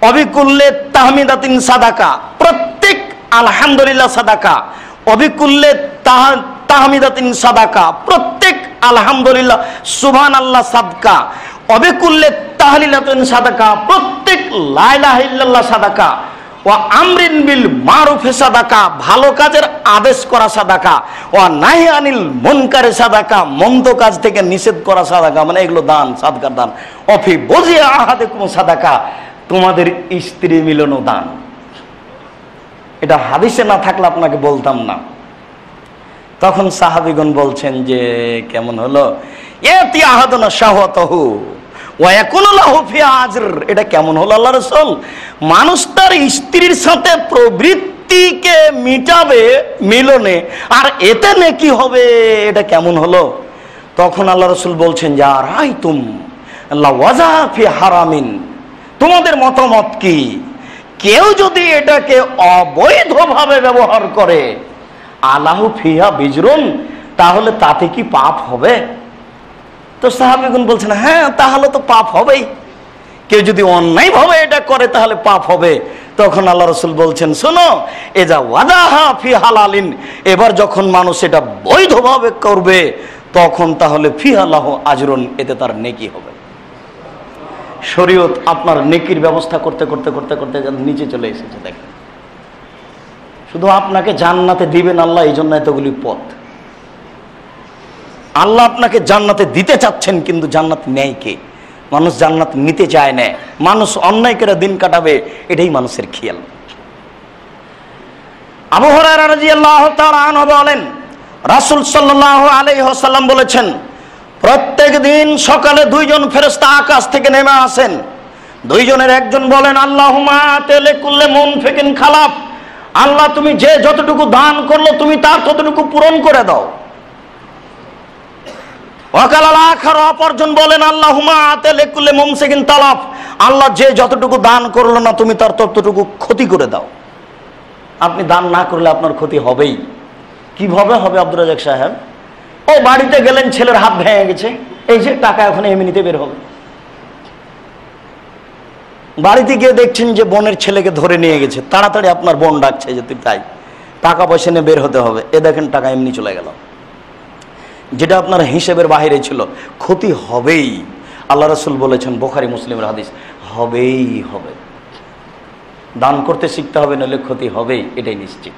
অবিকুল্লি তাহমিদাতিন সাদাকা, প্রত্যেক আলহামদুলিল্লাহ সাদাকা, অবিকুল্লি তাহমিদাতিন সাদাকা, প্রত্যেক আলহামদুলিল্লাহ সুবহানাল্লাহ সাদকা, অবিকুল্লে তাহলিলাতুন সাদাকা, প্রত্যেক লা ইলাহা ইল্লাল্লাহ সাদাকা, ওয়া আমরিন বিল মারুফে সাদাকা, ভালো কাজের আদেশ করা সাদাকা, ওয়া নাহি আনিল মুনকারে সাদাকা, মন্দ কাজ থেকে নিষেধ করা সাদাকা, মানে এগুলো দান, সাদকার দান। অফি বুজিয়া আহাদিকুম সাদাকা, তোমাদের স্ত্রী মিলনও দান। এটা হাদিসে না থাকলে আপনাকে বলতাম না। তখন সাহাবীগণ বলছেন যে কেমন হলো, ইয়াতি আহাদুনা শাহওয়াতাহু ওয়া ইয়াকুনু লাহু ফি আজর, এটা কেমন হলো আল্লাহ রাসূল? মানুষ তার স্ত্রীর সাথে প্রবৃত্তিকে মিটাবে মিলনে, আর এতে নেকি হবে, এটা কেমন হলো? তখন আল্লাহ রাসূল বলছেন যে আরাইতুম লা ওয়াজা ফি হারামিন, তোমাদের মতামত কি? কেউ যদি এটাকে অবৈধভাবে ব্যবহার করে, আলাহু ফিহা বিজরুন, তাহলে তাতে কি পাপ হবে? তো সাহাবীগণ বলছেন হ্যাঁ, তাহলে তো পাপ হবেই। কেউ যদি অন্যায়ভাবে এটা করে তাহলে পাপ হবে। তখন আল্লাহ রাসূল বলছেন শোনো, এজা ওয়াদাহা ফি হালালিন, এবার যখন মানুষ এটা বৈধভাবে করবে তখন তাহলে ফিহা লাহু আজরুন, এতে তার নেকি হবে। শরীয়ত আপনার নেকির ব্যবস্থা করতে করতে করতে করতে নিচে চলে এসেছে। দেখেন, শুধু আপনাকে জান্নাতে দিবেন আল্লাহ, এই জন্য এতগুলি পথ। আল্লাহ আপনাকে জান্নাতে দিতে চাচ্ছেন, কিন্তু জান্নাত নেয় কে? মানুষ জান্নাত নিতে চায় না, মানুষ অন্যায় করে দিন কাটাবে, এটাই মানুষের খেয়াল। আবু হুরায়রা রাদিয়াল্লাহু তাআলা আনহু বলেন, রাসূল সাল্লাল্লাহু আলাইহি ওয়াসাল্লাম বলেছেন, প্রত্যেক দিন সকালে দুইজন ফেরেশতা আকাশ থেকে নেমে আসেন। দুইজনের একজন বলেন আল্লাহুম্মা আতিলি কুল্লি মুনফিকিন খালাফ, আল্লাহ তুমি যে যতটুকু দান করলো তুমি তার ততটুকু পূরণ করে দাও। ওয়াকালাল আখার, অপরজন বলেন আল্লাহুম্মা আতিলি কুল্লি মুমসিকিন তালাফ, আল্লাহ যে যতটুকু দান করলো না তুমি তার ততটুকু ক্ষতি করে দাও। আপনি দান না করলে আপনার ক্ষতি হবেই। কিভাবে হবে আব্দুর রাজ্জাক সাহেব? ও বাড়িতে গেলেন, ছেলের হাত ভেঙে গেছে, এই যে টাকা এখন এমনিতে বের হবে। বাড়িতে গিয়ে দেখছেন যে বোনের ছেলেকে ধরে নিয়ে গেছে, তাড়াতাড়ি আপনার বোন ডাকছে যে তুই তাই টাকা পয়সা নিয়ে বের হতে হবে, এ দেখেন টাকা এমনি চলে গেল, যেটা আপনার হিসেবের বাইরে ছিল। ক্ষতি হবেই। আল্লাহ রাসূল বলেছেন, বুখারী মুসলিমের হাদিস, হবেই হবে। দান করতে শিখতে হবে, নইলে ক্ষতি হবেই, এটাই নিশ্চিত।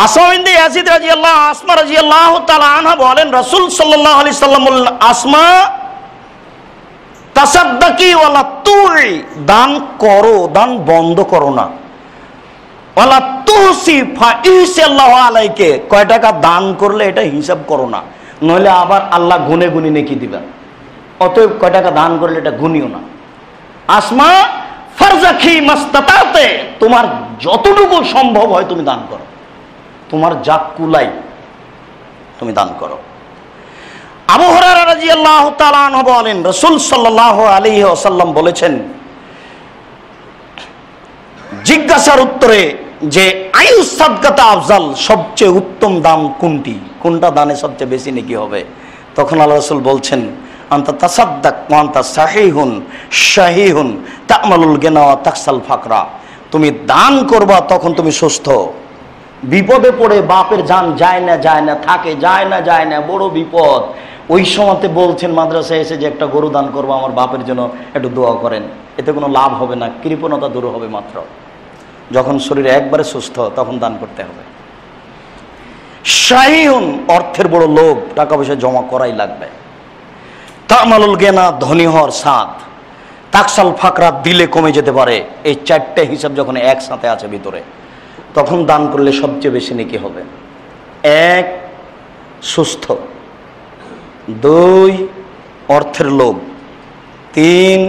আসমা ইয়াজিদ রাদিয়াল্লাহু আসমা রাদিয়াল্লাহু তাআলা আনহা বলেন, রাসূল সাল্লাল্লাহু আলাইহি সাল্লাম বললেন, আসমা তাসাদ্দাকি ওয়ালা তুই, দান করো, দান বন্ধ করো না। ওয়ালা তুসি ফাইসাল্লাহু আলাইকে, কয় টাকা দান করলে এটা হিসাব করো না, নইলে আবার আল্লাহ গুনে গুনি নেকি দিবেন। অতএব কয় টাকা দান করলে এটা গুনিও না। আসমা ফারজাকি মাস্তাতাতে, তোমার যতটুকু সম্ভব হয় তুমি দান করো, তোমার যা কুলাই তুমি দান করো। আবু হুরায়রা রাদিয়াল্লাহু তাআলা আনহু বলেন, রাসূল সাল্লাল্লাহু আলাইহি ওয়াসাল্লাম বলেছেন, জিজ্ঞাসার উত্তরে যে আয়ু সাদকাতা আফজাল, সবচেয়ে উত্তম দান কোনটি, কোনটা দানে সবচেয়ে বেশি নেকি হবে? তখন আল্লাহ রাসূল বলছেন, আনতা তাসাদ্দাক ওয়া আনতা সাহিহুন শাহিহুন তা'মালুল গিনা ওয়া তাকসাল ফাকরা, তুমি দান করবা তখন তুমি সুস্থ, বিপদে পড়ে বাপের জান যায় না থাকে, যায় না বড় বিপদ, ওই সময়তে বলছেন মাদ্রাসায় এসে যে একটা গরু দান করবো আমার বাপের জন্য, একটু দোয়া করেন, এতে কোনো লাভ হবে না, কৃপণতা দূর হবে মাত্র। যখন শরীর একবারে সুস্থ তখন দান করতে হবে। শাহিহুন, অর্থের বড় লোভ, টাকা পয়সা জমা করাই লাগবে। তা'মালুল গিনা, ধনী হওয়ার সাথ। তাকসাল ফাকরা, দিলে কমে যেতে পারে। এই চারটে হিসাব যখন একসাথে আছে ভিতরে, তখন দান করলে সবচেয়ে বেশি নেকি হবে। 1 সুস্থ, 2 অর্থের লোভ, 3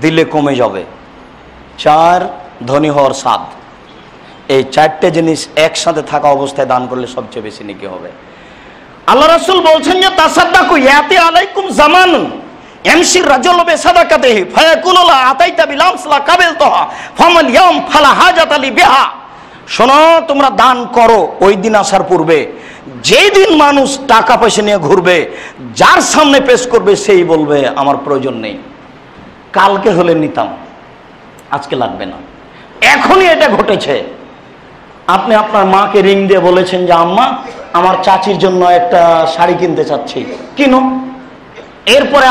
দিলে কমে যাবে, 4 ধনী হওয়ার স্বাদ। এই চারটে জিনিস একসাথে থাকা অবস্থায় দান করলে সবচেয়ে বেশি নেকি হবে। আল্লাহ রাসূল বলছেন যে তাসাদ্দাকু ইয়াতি আলাইকুম জামানুন ইয়ামশি রাজুলু বিসাদাকাতিহি ফায়াকুলু লা আতাইতা বিলামসলা কাবিলতাহা ফামাল ইয়াউম ফালা হাজাতা লি বিহা, শোনো তোমরা দান করো ওই দিন আসার পূর্বে, যেই দিন মানুষ টাকা পয়সা নিয়ে ঘুরবে, যার সামনে পেশ করবে সেই বলবে আমার প্রয়োজন নেই, কালকে হলে নিতাম, আজকে লাগবে না। এখনই এটা ঘটেছে। আপনি আপনার মাকে রিং দিয়ে বলেছেন যে আম্মা আমার চাচির জন্য একটা শাড়ি কিনতে চাচ্ছি, কিনো। এরপরে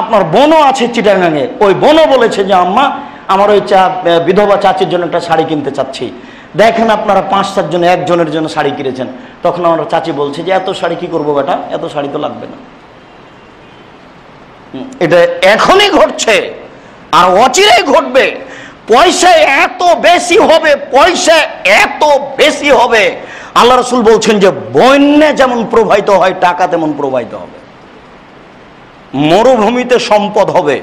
আপনার বোনও আছে চিটাগাঙে, ওই বোনও বলেছে যে আম্মা আমার ওই বিধবা চাচির জন্য একটা শাড়ি কিনতে চাচ্ছি। দেখেন আপনারা 5-7 জন একজনের জন্য শাড়ি কিনেছেন, তখন আমার চাচি বলছে যে এত শাড়ি কি করবো বেটা, এত শাড়ি তো লাগবে না। এটা এখনই ঘটছে আর অচিরেই ঘটবে। পয়সা এত বেশি হবে, পয়সা এত বেশি হবে, আল্লাহ রাসূল বলছেন যে বন্যা যেমন প্রবাহিত হয় টাকা তেমন প্রবাহিত হবে। মরুভূমিতে সম্পদ হবে,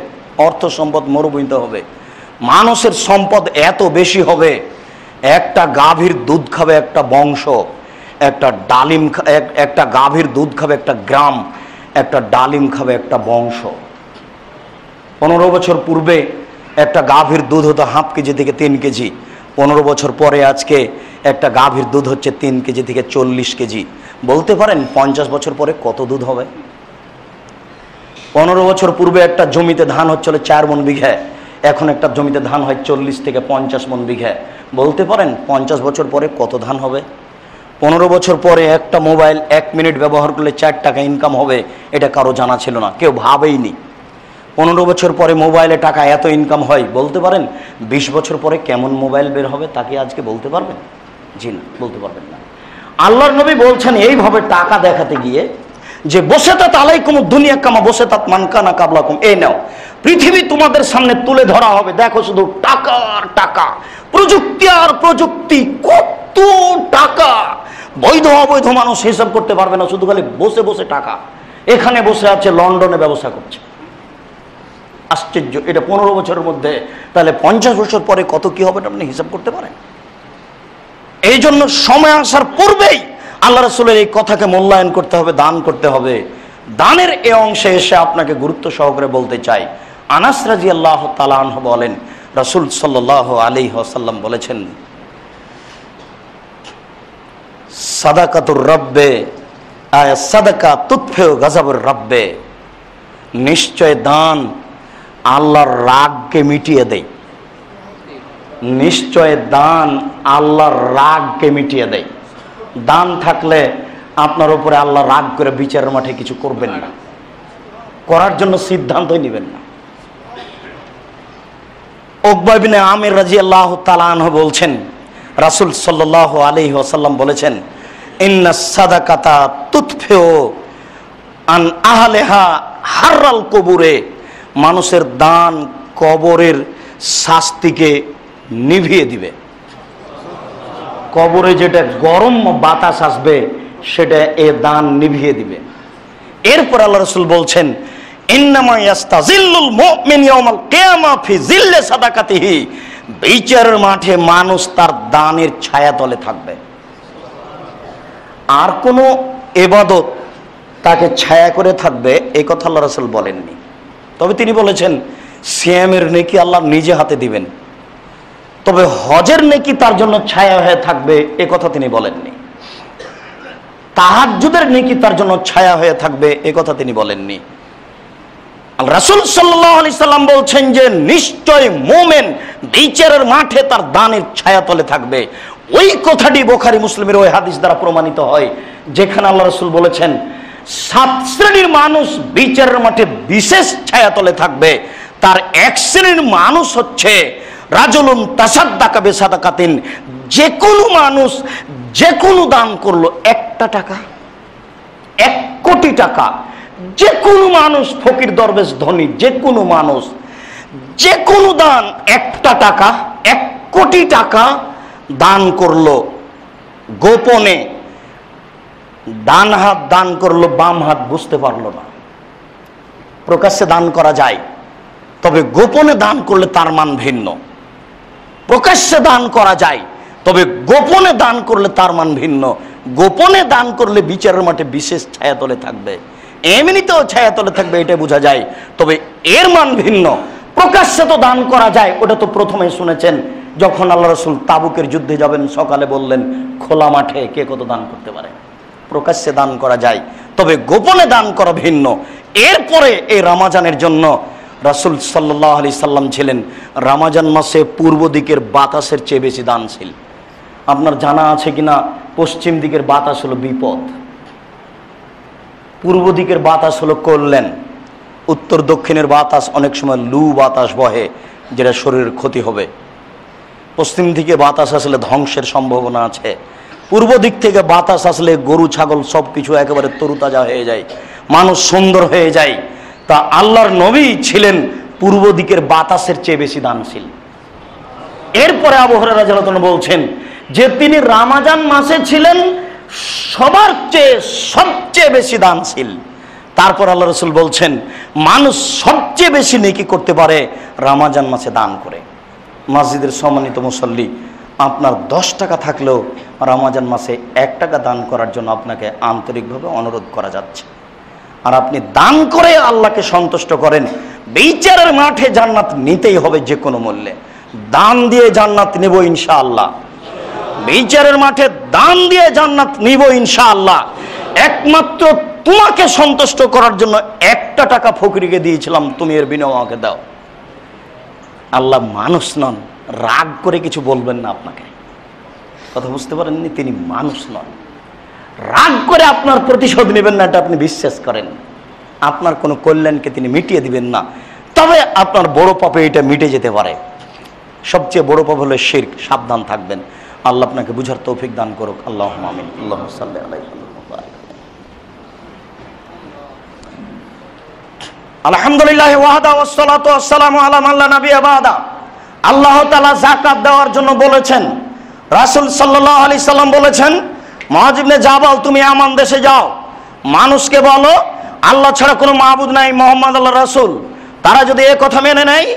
অর্থ সম্পদ মরুভূমিতে হবে। মানুষের সম্পদ এত বেশি হবে, একটা গাভীর দুধ খাবে একটা বংশ, একটা গাভীর দুধ খাবে একটা গ্রাম, একটা ডালিম খাবে একটা বংশ। 15 বছর পূর্বে একটা গাভীর দুধ হতো 1/2 কেজি থেকে 3 কেজি। 15 বছর পরে আজকে একটা গাভীর দুধ হচ্ছে 3 কেজি থেকে 40 কেজি। বলতে পারেন 50 বছর পরে কত দুধ হবে? 15 বছর পূর্বে একটা জমিতে ধান হচ্ছিল 4 মণ বিঘা, এখন একটা জমিতে ধান হয় 40 থেকে 50 মণ বিঘা। বলতে পারেন 50 বছর পরে কত ধান হবে? 15 বছর পরে একটা মোবাইল 1 মিনিট ব্যবহার করলে 4 টাকা ইনকাম হবে, এটা কারো জানা ছিল না, কেউ ভাবেইনি। 15 বছর পরে মোবাইলে টাকা এত ইনকাম হয়। বলতে পারেন 20 বছর পরে কেমন মোবাইল বের হবে তাকে আজকে বলতে পারবেন? জি না, বলতে পারবেন না। আল্লাহর নবী বলছেন এইভাবে টাকা দেখাতে গিয়ে যে বসেতাত আলাইকুম দুনিয়া কামা বসেতাত মান কানা কাবলাকুম, এই নাও পৃথিবী তোমাদের সামনে তুলে ধরা হবে, দেখো শুধু টাকা আর টাকা, প্রযুক্তি আর প্রযুক্তি, কত টাকা। বৈধ অবৈধ মানুষ হিসাব করতে পারবে না, শুধু খালি বসে বসে টাকা। এখানে বসে আছে, লন্ডনে ব্যবসা করছে। আশ্চর্য, এটা 15 বছরের মধ্যে, তাহলে 50 বছর পরে কত কি হবে আপনি হিসাব করতে পারেন? এই জন্য সময় আসার পূর্বেই আল্লাহ রাসূলের এই কথাকে মূল্যায়ন করতে হবে, দান করতে হবে। দানের এই অংশে এসে আপনাকে গুরুত্ব সহকারে বলতে চাই। আনাস রাদিয়াল্লাহু তাআলা আনহু বলেন, রাসূল সাল্লাল্লাহু আলাইহি ওয়াসাল্লাম বলেছেন, সাদাকাতুর রব্বে সাদাকা তুতফিউ গাযাবুর রব্বে, নিশ্চয় দান আল্লাহর রাগকে মিটিয়ে দেয়। নিশ্চয় দান আল্লাহর রাগকে মিটিয়ে দেয়। দান থাকলে আপনার উপরে আল্লাহ রাগ করে বিচারের মাঠে কিছু করবেন না, করার জন্য সিদ্ধান্তই নেবেন না। উকবা ইবনে আমির রাদিয়াল্লাহু তাআলা আনহু বলছেন, রাসূল সাল্লাল্লাহু আলাইহি ওয়াসাল্লাম বলেছেন, ইন্নাস সাদাকাতা তুতফিউ আন আহলিহা হাররাল কবুরে, মানুষের দান কবরের শাস্তিকে নিভিয়ে দিবে। কবরে যেটা গরম বাতাস আসবে সেটা এ দান নিভিয়ে দিবে। এরপর আল্লাহ রাসূল বলছেন, ইন্নামা ইয়াস্তাজিল্লুল মুমিন ইয়াউমাল কিয়ামা ফি জিল্লি সাদাকাতিহি, বিচারের মাঠে মানুষ তার দানের ছায়াতলে থাকবে। আর কোনো ইবাদত তাকে ছায়া করে থাকবে এই কথা আল্লাহ রাসূল বলেননি। তবে তিনি বলেছেন সিয়ামের নেকি আল্লাহ নিজে হাতে দিবেন, তবে হজের নেকি তার জন্য ছায়া হয়ে থাকবে এ কথা তিনি বলেননি। তাহাজ্জুদের নেকি তার জন্য ছায়া হয়ে থাকবে এ কথা তিনি বলেননি। রাসূল সাল্লাল্লাহু আলাইহি সাল্লাম বলছেন যে নিশ্চয় মুমিন বিচারের মাঠে তার দানের ছায়াতলে থাকবে। ওই কথাটি বুখারী মুসলিমের ওই হাদিস দ্বারা প্রমাণিত হয় যেখানে আল্লাহ রাসূল বলেছেন 7 শ্রেণীর মানুষ বিচারের মাঠে বিশেষ ছায়াতলে থাকবে। তার 1 শ্রেণীর মানুষ হচ্ছে রাজুলুন তাসাদ্দাকা বিসাদাকাতিন, যে কোনো মানুষ যে কোনো দান করলো, 1টা টাকা, 1 কোটি টাকা, যে কোনো মানুষ, ফকির দরবেশ ধনী, যে কোনো মানুষ যে কোনো দান, 1টা টাকা 1 কোটি টাকা দান করলো গোপনে, ডান হাত দান করলো, বাম হাত বুঝতে পারলো না। প্রকাশ্যে দান করা যায়, তবে গোপনে দান করলে তার মান ভিন্ন। প্রকাশ্যে দান করা যায়, তবে গোপনে দান করলে তার মান ভিন্ন। গোপনে দান করলে বিচারের মাঠে বিশেষ ছায়াতলে থাকবে, এমনিতেও ছায়াতলে থাকবে, এটা বোঝা যায়, তবে এর মান ভিন্ন। প্রকাশ্যে তো দান করা যায়, ওটা তো প্রথমে শুনেছেন যখন আল্লাহ রাসূল তাবুকের যুদ্ধে যাবেন, সকালে বললেন খোলা মাঠে কে কত দান করতে পারে। প্রকাশ্যে দান করা যায়, তবে গোপনে দান করা ভিন্ন। এরপরে এই রমজানের জন্য রাসূল সাল্লাল্লাহু আলাইহি সাল্লাম ছিলেন রমজান মাসে পূর্ব দিকের বাতাসের চেয়ে বেশি দানশীল। আপনার জানা আছে কিনা, পশ্চিম দিকের বাতাস হলো বিপদ, পূর্ব দিকের বাতাস হলো কল্যাণ, উত্তর দক্ষিণের বাতাস অনেক সময় লু বাতাস বহে, যেটা শরীরের ক্ষতি হবে। পশ্চিম দিকে বাতাস আসলে ধ্বংসের সম্ভাবনা আছে। পূর্ব দিক থেকে বাতাস আসলে গরু ছাগল সব কিছু একেবারে তরুতাজা হয়ে যায়, মানুষ সুন্দর হয়ে যায়। তা আল্লাহর নবী ছিলেন পূর্ব দিকের বাতাসের চেয়ে বেশি দানশীল। এরপরে আবু হুরায়রা রাদিয়াল্লাহু আনহু বলছেন যে তিনি রমজান মাসে ছিলেন সবার চেয়ে সবচেয়ে বেশি দানশীল। তারপর আল্লাহ রাসূল বলছেন মানুষ সবচেয়ে বেশি নেকি করতে পারে রমজান মাসে দান করে। মসজিদের সম্মানিত মুসল্লি, আপনার 10 টাকা থাকলেও রমজান মাসে 1 টাকা দান করার জন্য আপনাকে আন্তরিকভাবে অনুরোধ করা যাচ্ছে। আর আপনি দান করে আল্লাহকে সন্তুষ্ট করেন, বিচারের মাঠে জান্নাত নিতেই হবে যে কোনো মূল্যে। দান দিয়ে জান্নাত নেব ইনশাআল্লাহ, বিচারের মাঠে দান দিয়ে জান্নাত নিব ইনশাআল্লাহ। একমাত্র তোমাকে সন্তুষ্ট করার জন্য 1টা টাকা ফকিরকে দিয়েছিলাম, তুমি এর বিনিময়ে আমাকে দাও। আল্লাহ মানুষ নন, রাগ করে কিছু বলবেন না আপনাকে, কথা বুঝতে পারেননি? তিনি মানুষ নন, রাগ করে আপনার প্রতিশোধ নেবেন না, এটা আপনি বিশ্বাস করেন। আপনার কোনো কল্যাণকে তিনি মিটিয়ে দিবেন না, তবে আপনার বড় পাপে এটা মিটে যেতে পারে। সবচেয়ে বড় পাপ হলো শিরক, সাবধান থাকবেন। আল্লাহ আপনাকে বুঝার তৌফিক দান করুক। আল্লাহুম্মা আমিন। আল্লাহুম্মা সাল্লি আলাইহি ওয়া বারিক। আলহামদুলিল্লাহি ওয়াহদা ওয়াসসালাতু ওয়াসসালামু আলা মান লা নাবিয়্যা বাদা। আল্লাহ তাআলা যাকাত দেওয়ার জন্য বলেছেন, রাসূল সাল্লাল্লাহু আলাইহি সাল্লাম বলেছেন, মুআয ইবনে জাবাল তুমি ইয়ামান দেশে যাও, মানুষকে বলো আল্লাহ ছাড়া কোনো মাবুদ নাই, মুহাম্মদ আল্লাহর রাসূল। তারা যদি এই কথা মেনে নেয়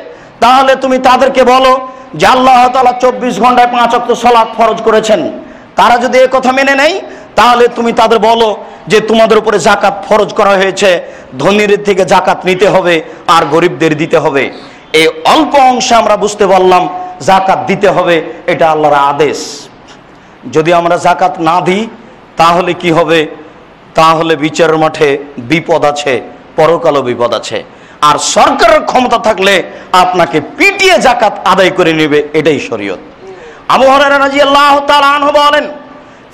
তাহলে তুমি তাদেরকে বলো যে আল্লাহ তাআলা 24 ঘন্টায় 5 ওয়াক্ত সালাত ফরজ করেছেন। তারা যদি এই কথা মেনে নেয় তাহলে তুমি তাদের বলো যে তোমাদের উপরে যাকাত ফরজ করা হয়েছে, ধনীদের থেকে যাকাত নিতে হবে আর গরিবদের দিতে হবে। এই অল্প অংশে আমরা বুঝতে পারলাম যাকাত দিতে হবে, এটা আল্লাহর আদেশ। যদি আমরা যাকাত না দিই তাহলে কি হবে? তাহলে বিচারের মাঠে বিপদ আছে, পরকালও বিপদ আছে। আর সরকারের ক্ষমতা থাকলে আপনাকে পিটিয়ে যাকাত আদায় করে নেবে, এটাই শরীয়ত। আবু হুরায়রা রাদিয়াল্লাহু তাআলা আনহু বলেন,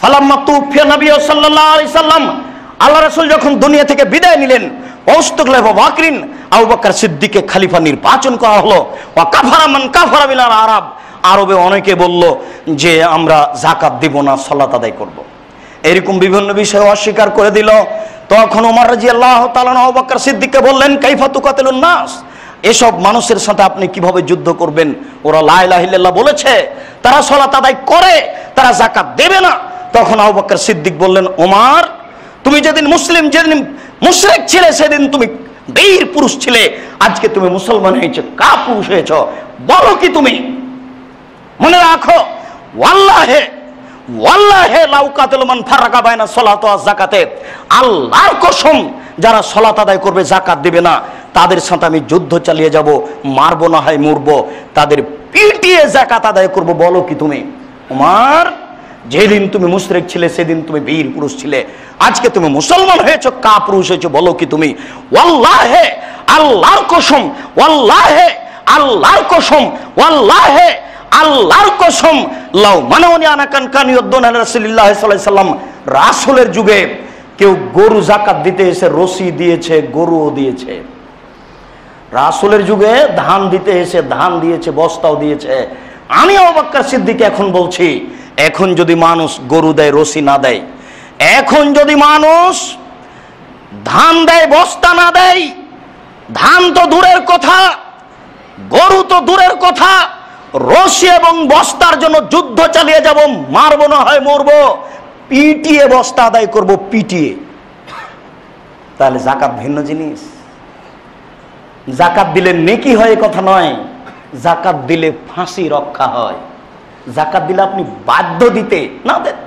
ফালাম্মা তুফিয়া নবী সাল্লাল্লাহু আলাইহি সাল্লাম, আল্লাহ রাসূল যখন দুনিয়া থেকে বিদায় নিলেন, ওয়াস্তাগলাহ আবু বকরিন, আবু বকর সিদ্দিককে খলিফা নির্বাচন করা হলো। ওয়া কাফারা মান কাফারা বিল আরব, আরবে অনেকে বলল যে আমরা যাকাত দিব না, সালাত আদায় করব। এরকম বিভিন্ন বিষয় অস্বীকার করে দিল। তখন ওমর রাদিয়াল্লাহু তাআলা আবু বকর সিদ্দিককে বললেন, কাইফা তুকাতিলুন নাস, এসব মানুষের সাথে আপনি কিভাবে যুদ্ধ করবেন? ওরা লা ইলাহা ইল্লাল্লাহ বলেছে, তারা সালাত আদায় করে, তারা যাকাত দেবে না। তখন আবু বকর সিদ্দিক বললেন, ওমর তুমি যেদিন মুশরিক ছিলে সেদিন তুমি বীর পুরুষ ছিলে, আজকে তুমি মুসলমান হয়েছো, কাপুরুষ হয়েছো, বলো কি তুমি? মনে রাখো, ওয়াল্লাহে ওয়াল্লাহে লাউ কাতালু মান ফারাকা বাইনা সালাত ওয়া যাকাতে, আল্লাহর কসম যারা সালাত আদায় করবে যাকাত দিবে না তাদের সাথে আমি যুদ্ধ চালিয়ে যাব, মারবো না হয় মরবো, তাদের পিটিয়ে যাকাত আদায় করব। বলো কি তুমি? ওমর যেদিন তুমি মুশরিক ছিলে সেদিন তুমি বীর পুরুষ ছিলে, আজকে তুমি মুসলমান হয়েছো, কাপুরুষ হয়েছো, বলো কি তুমি? ওয়াল্লাহে আল্লাহর কসম, ওয়াল্লাহে আল্লাহর কসম, ওয়াল্লাহে আল্লাহর কসম, লাউ মানাউনি আনা কান কানিয়ুদ্দুন আলা রাসূলিল্লাহ সাল্লাল্লাহু আলাইহি সাল্লাম, রাসূলের যুগে কেউ গরু যাকাত দিতে এসে রশি দিয়েছে, গরুও দিয়েছে। রাসূলের যুগে ধান দিতে এসে ধান দিয়েছে, বস্তাও দিয়েছে। আমি আবু বকর সিদ্দিক এখন বলছি, এখন যদি মানুষ গরু দেয়, রশি না দেয়, এখন যদি মানুষ ধান দেয়, বস্তা না দেয়, ধান তো দূরের কথা, গরু তো দূরের কথা, রশি এবং বস্তার জন্য যুদ্ধ চালিয়ে যাব, মারবো না হয় মরবো, পিটিয়ে বস্তা আদায় করব, পিটিয়ে। তাহলে যাকাত ভিন্ন জিনিস। যাকাত দিলে নেকি হয় কথা নয়, যাকাত দিলে ফাঁসি রক্ষা হয়। যাকাত দিলে আপনি বাধ্য দিতে, না দেন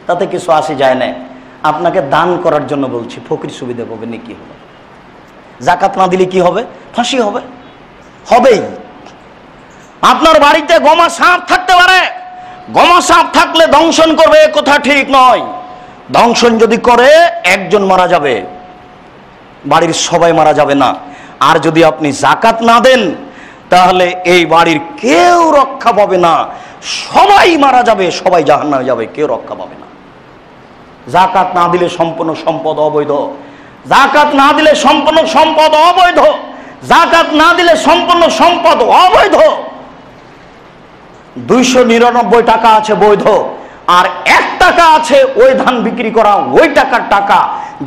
তাতে কিছু আসে যায় না। আপনাকে দান করার জন্য বলছি, ফকির সুবিধা পাবে, নেকি হবে। যাকাত না দিলে কি হবে? ফাঁসি হবে, হবেই। আপনার বাড়িতে গোমা সাপ থাকতে পারে, গোমা সাপ থাকলে দংশন করবে, এ কথা ঠিক নয়। দংশন যদি করে একজন মারা যাবে, বাড়ির সবাই মারা যাবে না। আর যদি আপনি যাকাত না দেন তাহলে এই বাড়ির কেউ রক্ষা পাবে না, সবাই মারা যাবে, সবাই জাহান্নামে যাবে, কেউ রক্ষা পাবে না। যাকাত না দিলে সম্পূর্ণ সম্পদ অবৈধ। যাকাত না দিলে সম্পূর্ণ সম্পদ অবৈধ, যাকাত না দিলে সম্পূর্ণ সম্পদ অবৈধ। 299 টাকা আছে বৈধ, আর 1 টাকা আছে ওই ধান বিক্রি করা, ওই টাকার টাকা,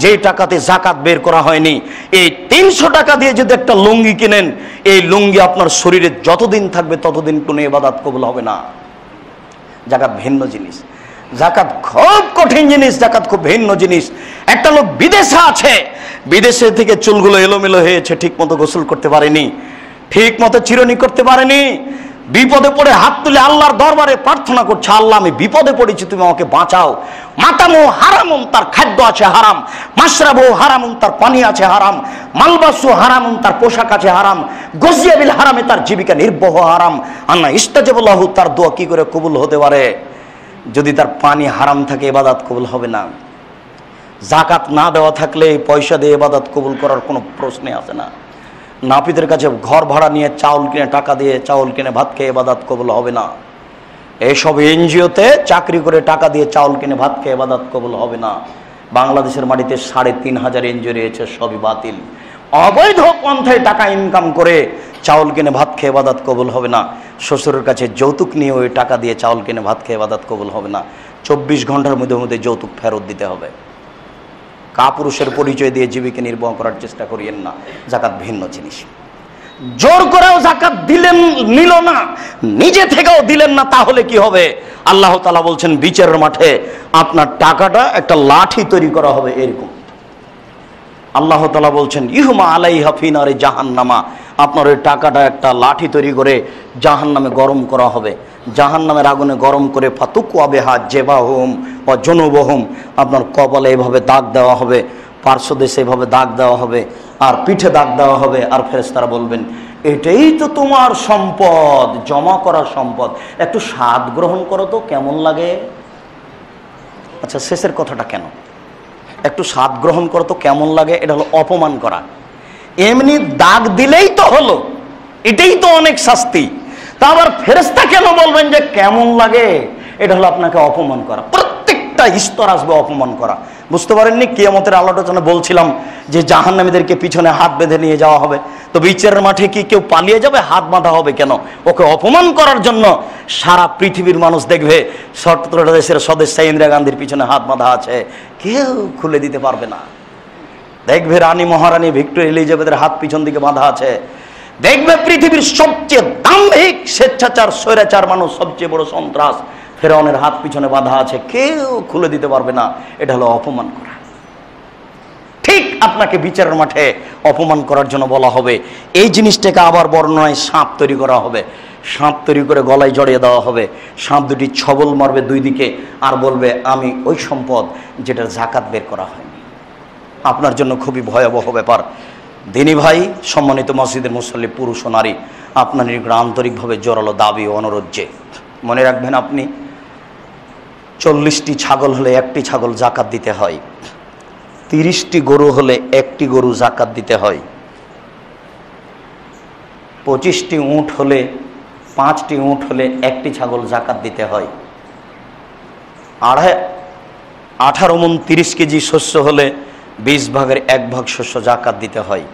যেই টাকাতে যাকাত বের করা হয়নি। এই 300 টাকা দিয়ে যদি একটা লুঙ্গি কিনেন, এই লুঙ্গি আপনার শরীরে যতদিন থাকবে ততদিন কোনো ইবাদত কবুল হবে না। যাকাত ভিন্ন জিনিস, যাকাত খুব কঠিন জিনিস, যাকাত খুব ভিন্ন জিনিস। একটা লোক বিদেশে আছে, বিদেশে থেকে চুলগুলো এলোমেলো হয়েছে, ঠিক মতো গোসল করতে পারেনি, ঠিক মতো চিরুনি করতে পারেনি, বিপদে পড়ে হাত তুলে আল্লাহর দরবারে প্রার্থনা করছে, আল্লাহ আমি বিপদে পড়েছি, তুমি আমাকে বাঁচাও। মাতামু হারামুন, তার খাদ্য আছে হারাম, মাশরাবু হারামুন, তার পানি আছে হারাম, মালবাসু হারামুন, তার পোশাক আছে হারাম, গজিয়া বিল হারামে, তার জীবিকা নির্বাহ হারাম। আন্না ইস্তাজাবুল্লাহু, তার দোয়া কি করে কবুল হতে পারে? যদি তার পানি হারাম থাকে ইবাদত কবুল হবে না। যাকাত না দেওয়া থাকলে পয়সা দিয়ে ইবাদত কবুল করার কোনো প্রশ্নই আসে না। নাপিতের কাছে ঘর ভাড়া নিয়ে চাউল কিনে, টাকা দিয়ে চাউল কিনে ভাত খেয়ে ইবাদত কবুল হবে না। এইসব এনজিওতে চাকরি করে টাকা দিয়ে চাউল কিনে ভাত খেয়ে ইবাদত কবুল হবে না। বাংলাদেশের মাটিতে 3,500 এনজিও রয়েছে, সবই বাতিল। অবৈধ পন্থায় টাকা ইনকাম করে চাউল কিনে ভাত খেয়ে ইবাদত কবুল হবে না। শ্বশুরের কাছে যৌতুক নিয়ে ওই টাকা দিয়ে চাউল কিনে ভাত খেয়ে ইবাদত কবুল হবে না। 24 ঘন্টার মধ্যে যৌতুক ফেরত দিতে হবে। কাপুরুষের পরিচয় দিয়ে জীবিকা নির্বাহ করার চেষ্টা করিয়েন না। যাকাত ভিন্ন জিনিস। জোর করেও যাকাত দিলেন, নিল না, নিজে থেকেও দিলেন না, তাহলে কি হবে? আল্লাহ তাআলা বলছেন বিচারের মাঠে আপনার টাকাটা একটা লাঠি তৈরি করা হবে এরকম। আল্লাহ তাআলা বলছেন ইহুমা আলাইহা ফি নারি জাহান্নামা, আপনার ওই টাকাটা একটা লাঠি তৈরি করে জাহান্নামে গরম করা হবে। জাহান্নামের আগুনে গরম করে ফাতুকুয়া বিহা জিবাহুম ওয়া জুনুবুহুম, আপনার কপালে এভাবে দাগ দেওয়া হবে, পার্শ্বদেশে এভাবে দাগ দেওয়া হবে, আর পিঠে দাগ দেওয়া হবে। আর ফেরেশতারা বলবেন এটাই তো তোমার সম্পদ, জমা করা সম্পদ, একটু স্বাদ গ্রহণ করো তো কেমন লাগে। আচ্ছা, শেষের কথাটা কেন? একটু স্বাদ গ্রহণ করো তো কেমন লাগে, এটা হলো অপমান করা। এমনি দাগ দিলেই তো হলো, এটাই তো অনেক শাস্তি। তা আবার ফেরেশতা কেন বলবেন যে কেমন লাগে? এটা হলো আপনাকে অপমান করা। প্রত্যেকটা স্তর আসবে অপমান করা। বুঝতে পারেননি? কিয়ামতের আলোচনা বলছিলাম যে জাহান্নামীদেরকে পিছনে হাত বেঁধে নিয়ে যাওয়া হবে। তো বিচারের মাঠে কি কেউ পালিয়ে যাবে? হাত বাঁধা হবে কেন? ওকে অপমান করার জন্য সারা পৃথিবীর মানুষ দেখবে 17টা দেশের সদস্য ইন্দিরা গান্ধীর পিছনে হাত বাঁধা আছে, কেউ খুলে দিতে পারবে না। দেখবে রানী মহারানী ভিক্টোরিয়া এলিজাবেথের হাত পিছন দিকে বাঁধা আছে। দেখবে পৃথিবীর সবচেয়ে দাম্ভিক স্বেচ্ছাচার স্বৈরাচার মানুষ, সবচেয়ে বড় সন্ত্রাস ফেরাউনের হাত পিছনে বাঁধা আছে, কেউ খুলে দিতে পারবে না। এটা হলো অপমান করা। ঠিক আপনাকে বিচারের মাঠে অপমান করার জন্য বলা হবে। এই জিনিসটাকে আবার বর্ণনায় সাপ তৈরি করা হবে। সাপ তৈরি করে গলায় জড়িয়ে দেওয়া হবে। সাপ দুটি ছবল মারবে দুই দিকে, আর বলবে আমি ওই সম্পদ যেটার যাকাত বের করা হয়নি। আপনার জন্য খুবই ভয়াবহ ব্যাপার। দিনী ভাই, সম্মানিত মসজিদের মুসল্লি পুরুষ ও নারী, আপনার নিকট আন্তরিকভাবে জোরালো দাবি ও অনুরোধ যে মনে রাখবেন, আপনি 40টি ছাগল হলে 1টি ছাগল যাকাত দিতে হয়, 30টি গরু হলে 1টি গরু যাকাত দিতে হয়, 25টি উট হলে 5টি উট হলে 1টি ছাগল যাকাত দিতে হয়, 18 মণ 30 কেজি শস্য হলে 20 ভাগের 1 ভাগ শস্য যাকাত দিতে হয়,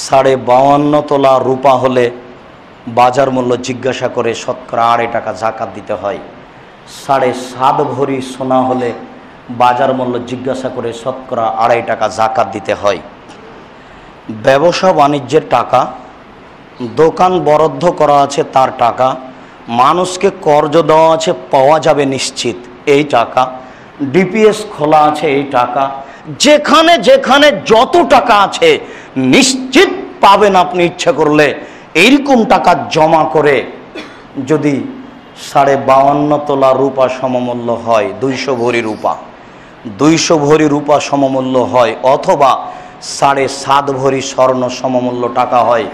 52.5 তোলা রূপা হলে বাজার মূল্য জিজ্ঞাসা করে শতকরা 2.5 টাকা যাকাত দিতে হয়, 7.5 ভরি সোনা হলে বাজার মূল্য জিজ্ঞাসা করে শতকরা 2.5 টাকা যাকাত দিতে হয়। ব্যবসা বাণিজ্যের টাকা, দোকান বরাদ্দ করা আছে তার টাকা, মানুষকে কর্জ দেওয়া আছে পাওয়া যাবে নিশ্চিত এই টাকা, ডিপিএস খোলা আছে এই টাকা, যেখানে যেখানে যত টাকা আছে নিশ্চিত পাবেন আপনি ইচ্ছা করলে। এইরকম টাকা জমা করে যদি 52.5 তোলা রূপা সমমূল্য হয়, 200 ভরি রূপা, 200 ভরি রূপা সমমূল্য হয়, অথবা 7.5 ভরি স্বর্ণ সমমূল্য টাকা হয়,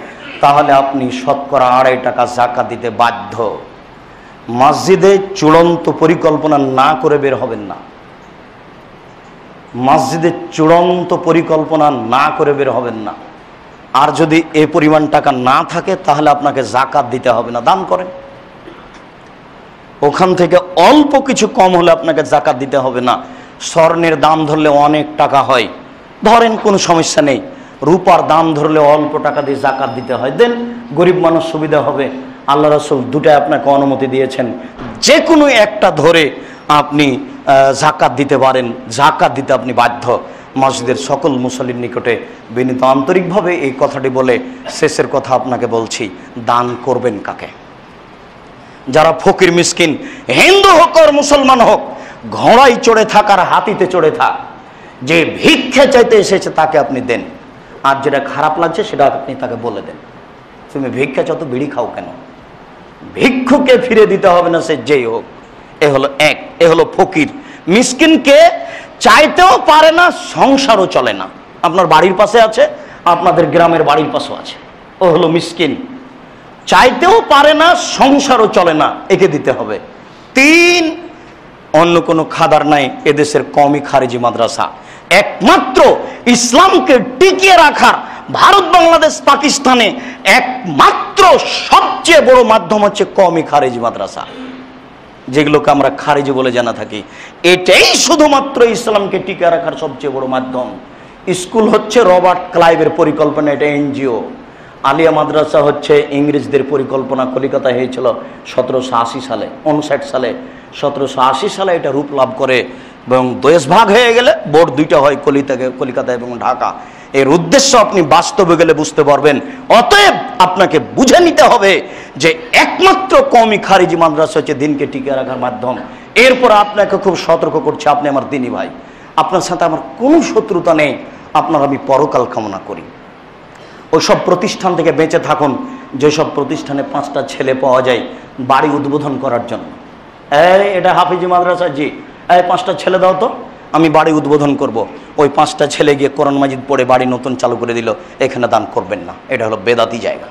তাহলে আপনি শতকরা 2.5 টাকা যাকাত দিতে বাধ্য। মসজিদে চূড়ান্ত পরিকল্পনা না করে বের হবেন না। মসজিদে চূড়ান্ত পরিকল্পনা না করে বের হবেন না। আর যদি এই পরিমাণ টাকা না থাকে তাহলে আপনাকে যাকাত দিতে হবে না, দান করেন। ওখান থেকে অল্প কিছু কম হলে আপনাকে যাকাত দিতে হবে না। স্বর্ণের দাম ধরলে অনেক টাকা হয়, ধরেন, কোনো সমস্যা নেই। রূপার দাম ধরলে অল্প টাকা দিয়ে জাকাত দিতে হয়, দেন, গরিব মানুষ সুবিধা হবে। আল্লাহ রাসূল দুটাই আপনাকে অনুমতি দিয়েছেন, যে কোনো একটা ধরে আপনি জাকাত দিতে পারেন। জাকাত দিতে আপনি বাধ্য। মসজিদের সকল মুসল্লির নিকটে বিনীত আন্তরিকভাবে এই কথাটি বলে শেষের কথা আপনাকে বলছি, দান করবেন কাকে? যারা ফকির মিসকিন, হিন্দু হোক আর মুসলমান হোক, ঘোড়ায় চড়ে থাক আর হাতিতে চড়ে থাক, যে ভিক্ষা চাইতে এসেছে তাকে আপনি দেন। আর যেটা খারাপ লাগছে সেটা আপনি তাকে বলে দেন, তুমি ভিক্ষা চাও তো বিড়ি খাও কেন? ভিক্ষুকে ফিরে দিতে হবে না, সে যেই হোক। এ হলো এক, এ হলো ফকির। মিসকিনকে চাইতেও পারে না, সংসারও চলে না। আপনার বাড়ির পাশে আছে, আপনাদের গ্রামের বাড়ির পাশেও আছে, ও হলো মিসকিন। চাইতেও পারে না, সংসারও চলে না, একে দিতে হবে। তিন, অন্য কোনো খাদার নাই এদেশের কওমি খারিজি মাদ্রাসা। একমাত্র ইসলামকে টিকিয়ে রাখার ভারত, বাংলাদেশ, পাকিস্তানে একমাত্র সবচেয়ে বড় মাধ্যম হচ্ছে কওমি খারিজি মাদ্রাসা, যেগুলোকে আমরা খারিজি বলে জানা থাকি। এটাই শুধুমাত্র ইসলামকে টিকিয়ে রাখার সবচেয়ে বড় মাধ্যম। স্কুল হচ্ছে রবার্ট ক্লাইভের পরিকল্পনা, এটা এনজিও। আলিয়া মাদ্রাসা হচ্ছে ইংরেজদের পরিকল্পনা, কলিকাতা হয়েছিল 1780 সালে, 59 সালে, 1780 সালে এটা রূপ লাভ করে এবং দেশ ভাগ হয়ে গেলে বোর্ড দুইটা হয়, কলিকাতা এবং ঢাকা। এর উদ্দেশ্য আপনি বাস্তবে গেলে বুঝতে পারবেন। অতএব আপনাকে বুঝে নিতে হবে যে একমাত্র কওমি খারিজি মাদ্রাসা হচ্ছে দিনকে টিকিয়ে রাখার মাধ্যম। এরপর আপনাকে খুব সতর্ক করছে, আপনি আমার দিনী ভাই, আপনার সাথে আমার কোনো শত্রুতা নেই, আপনার আমি পরকাল কামনা করি। ওইসব প্রতিষ্ঠান থেকে বেঁচে থাকুন যেসব প্রতিষ্ঠানে 5টা ছেলে পাওয়া যায় বাড়ি উদ্বোধন করার জন্য। এটা হাফিজি মাদ্রাসা, জি, 5টা ছেলে দাও তো, আমি বাড়ি উদ্বোধন করব। ওই 5টা ছেলে গিয়ে কোরআন মাজিদ পড়ে বাড়ি নতুন চালু করে দিল, এখানে দান করবেন না। এটা হলো বেদাতি জায়গা।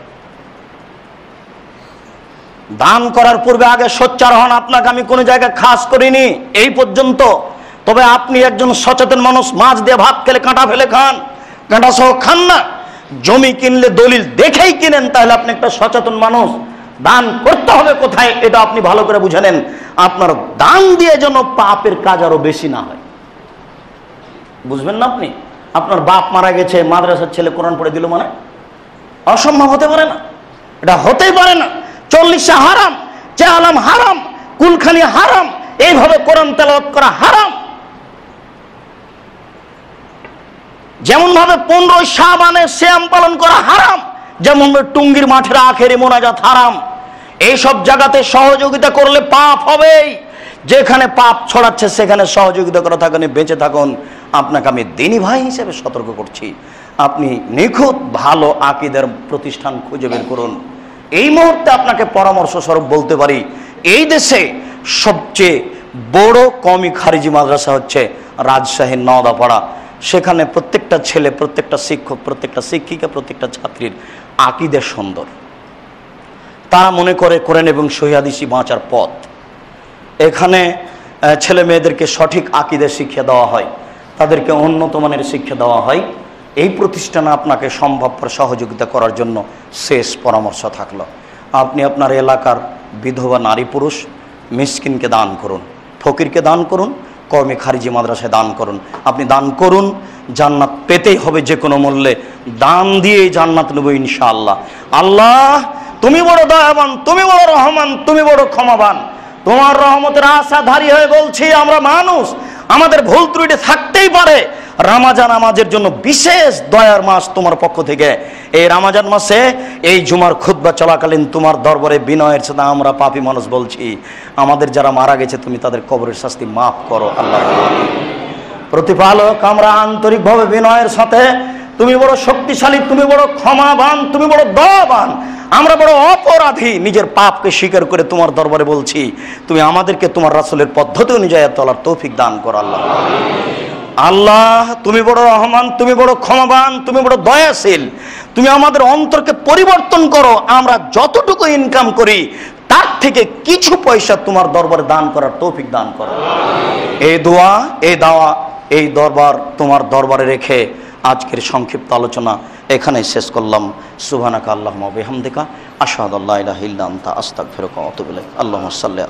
দান করার পূর্বে আগে সোচ্চার হন। আপনাকে আমি কোনো জায়গায় খাস করিনি এই পর্যন্ত, তবে আপনি একজন সচেতন মানুষ। মাছ দিয়ে ভাত খেলে কাঁটা ফেলে খান, কাঁটা সহ খান না। জমি কিনলে দলিল দেখেই কিনেন, তাহলে আপনি একটা সচেতন মানুষ। দান করতে হবে কোথায় এটা আপনি ভালো করে বুঝে নেন। আপনার দান দিয়ে যেন পাপের কাজ আরো বেশি না হয়, বুঝবেন না আপনি? আপনার বাপ মারা গেছে, মাদ্রাসার ছেলে কোরআন পড়ে দিল, মানে অসম্ভব হতে পারে না, এটা হতেই পারে না। 40 হারাম, চেহালাম হারাম, কুলখানি হারাম, এইভাবে কোরআন তেলাওয়াত করা হারাম। যেমন ভাবে 15 শাবানে সিয়াম পালন করা হারাম, যেমন টুঙ্গির মাঠের আখেরি মোনাজাত হারাম। এইসব জায়গাতে সহযোগিতা করলে পাপ হবেই। যেখানে পাপ ছড়াচ্ছে সেখানে সহযোগিতা করা থাকুন, বেঁচে থাকুন। আপনাকে আমি দিনী ভাই হিসেবে সতর্ক করছি, আপনি নিখুঁত ভালো আকীদার প্রতিষ্ঠান খুঁজে বের করুন। এই মুহূর্তে আপনাকে পরামর্শ স্বরূপ বলতে পারি, এই দেশে সবচেয়ে বড় কওমি খারিজি মাদ্রাসা হচ্ছে রাজশাহীর নওদাপাড়া। সেখানে প্রত্যেকটা ছেলে, প্রত্যেকটা শিক্ষক, প্রত্যেকটা শিক্ষিকা, প্রত্যেকটা ছাত্রীর আকীদা সুন্দর। তারা মনে করে কোরআন এবং সহিহ হাদিসই বাঁচার পথ। এখানে ছেলে মেয়েদেরকে সঠিক আকীদা শিক্ষা দেওয়া হয়, তাদেরকে উন্নত মানের শিক্ষা দেওয়া হয়। এই প্রতিষ্ঠানে আপনাকে সম্ভবপর সহযোগিতা করার জন্য শেষ পরামর্শ থাকলো, আপনি আপনার এলাকার বিধবা নারী পুরুষ মিসকিনকে দান করুন, ফকিরকে দান করুন, কওমি খারিজি মাদ্রাসায় দান করুন। আপনি দান করুন, জান্নাত পেতেই হবে যে কোনো মূল্যে। দান দিয়ে জান্নাত নেব ইনশাআল্লাহ। আল্লাহ তুমি বড় দয়াবান, তুমি বড় রহমান, তুমি বড় ক্ষমাবান। তোমার রহমতের আশাধারী হয়ে বলছি, আমরা মানুষ, আমাদের ভুল ত্রুটি থাকতেই পারে। রমজান আমাদের জন্য বিশেষ দয়ার মাস তোমার পক্ষ থেকে। এই রমজান মাসে এই জুমার খুতবা চলাকালীন তোমার দরবারে বিনয়ের সাথে আমরা পাপী মানুষ বলছি, আমাদের যারা মারা গেছে তুমি তাদের কবরের শাস্তি মাফ করো আল্লাহ। প্রতিপালক, আমরা আন্তরিকভাবে বিনয়ের সাথে, তুমি বড় শক্তিশালী, তুমি বড় ক্ষমাবান, তুমি বড় দয়াবান, আমরা বড় অপরাধী, নিজের পাপকে স্বীকার করে তোমার দরবারে বলছি, তুমি আমাদেরকে তোমার রাসূলের পদ্ধতি অনুযায়ী চলার তৌফিক দান করো আল্লাহ। আল্লাহ তুমি বড় রহমান, তুমি বড় ক্ষমাবান, তুমি বড় দয়াশীল, তুমি আমাদের অন্তরকে পরিবর্তন করো। আমরা যতটুকু ইনকাম করি তার থেকে কিছু পয়সা তোমার দরবারে দান করার তৌফিক দান করো। এই দোয়া, এই দাওয়া, এই দরবার তোমার দরবারে রেখে আজকের সংক্ষিপ্ত আলোচনা এখানে শেষ করলাম। সুবহানাকা আল্লাহুম্মা ওয়া বিহামদিকা আশহাদু আল্লা ইলাহা ইল্লা আনতা আস্তাগফিরুকা ওয়া আতুবু ইলাইক। আল্লাহুম্মা সাল্লি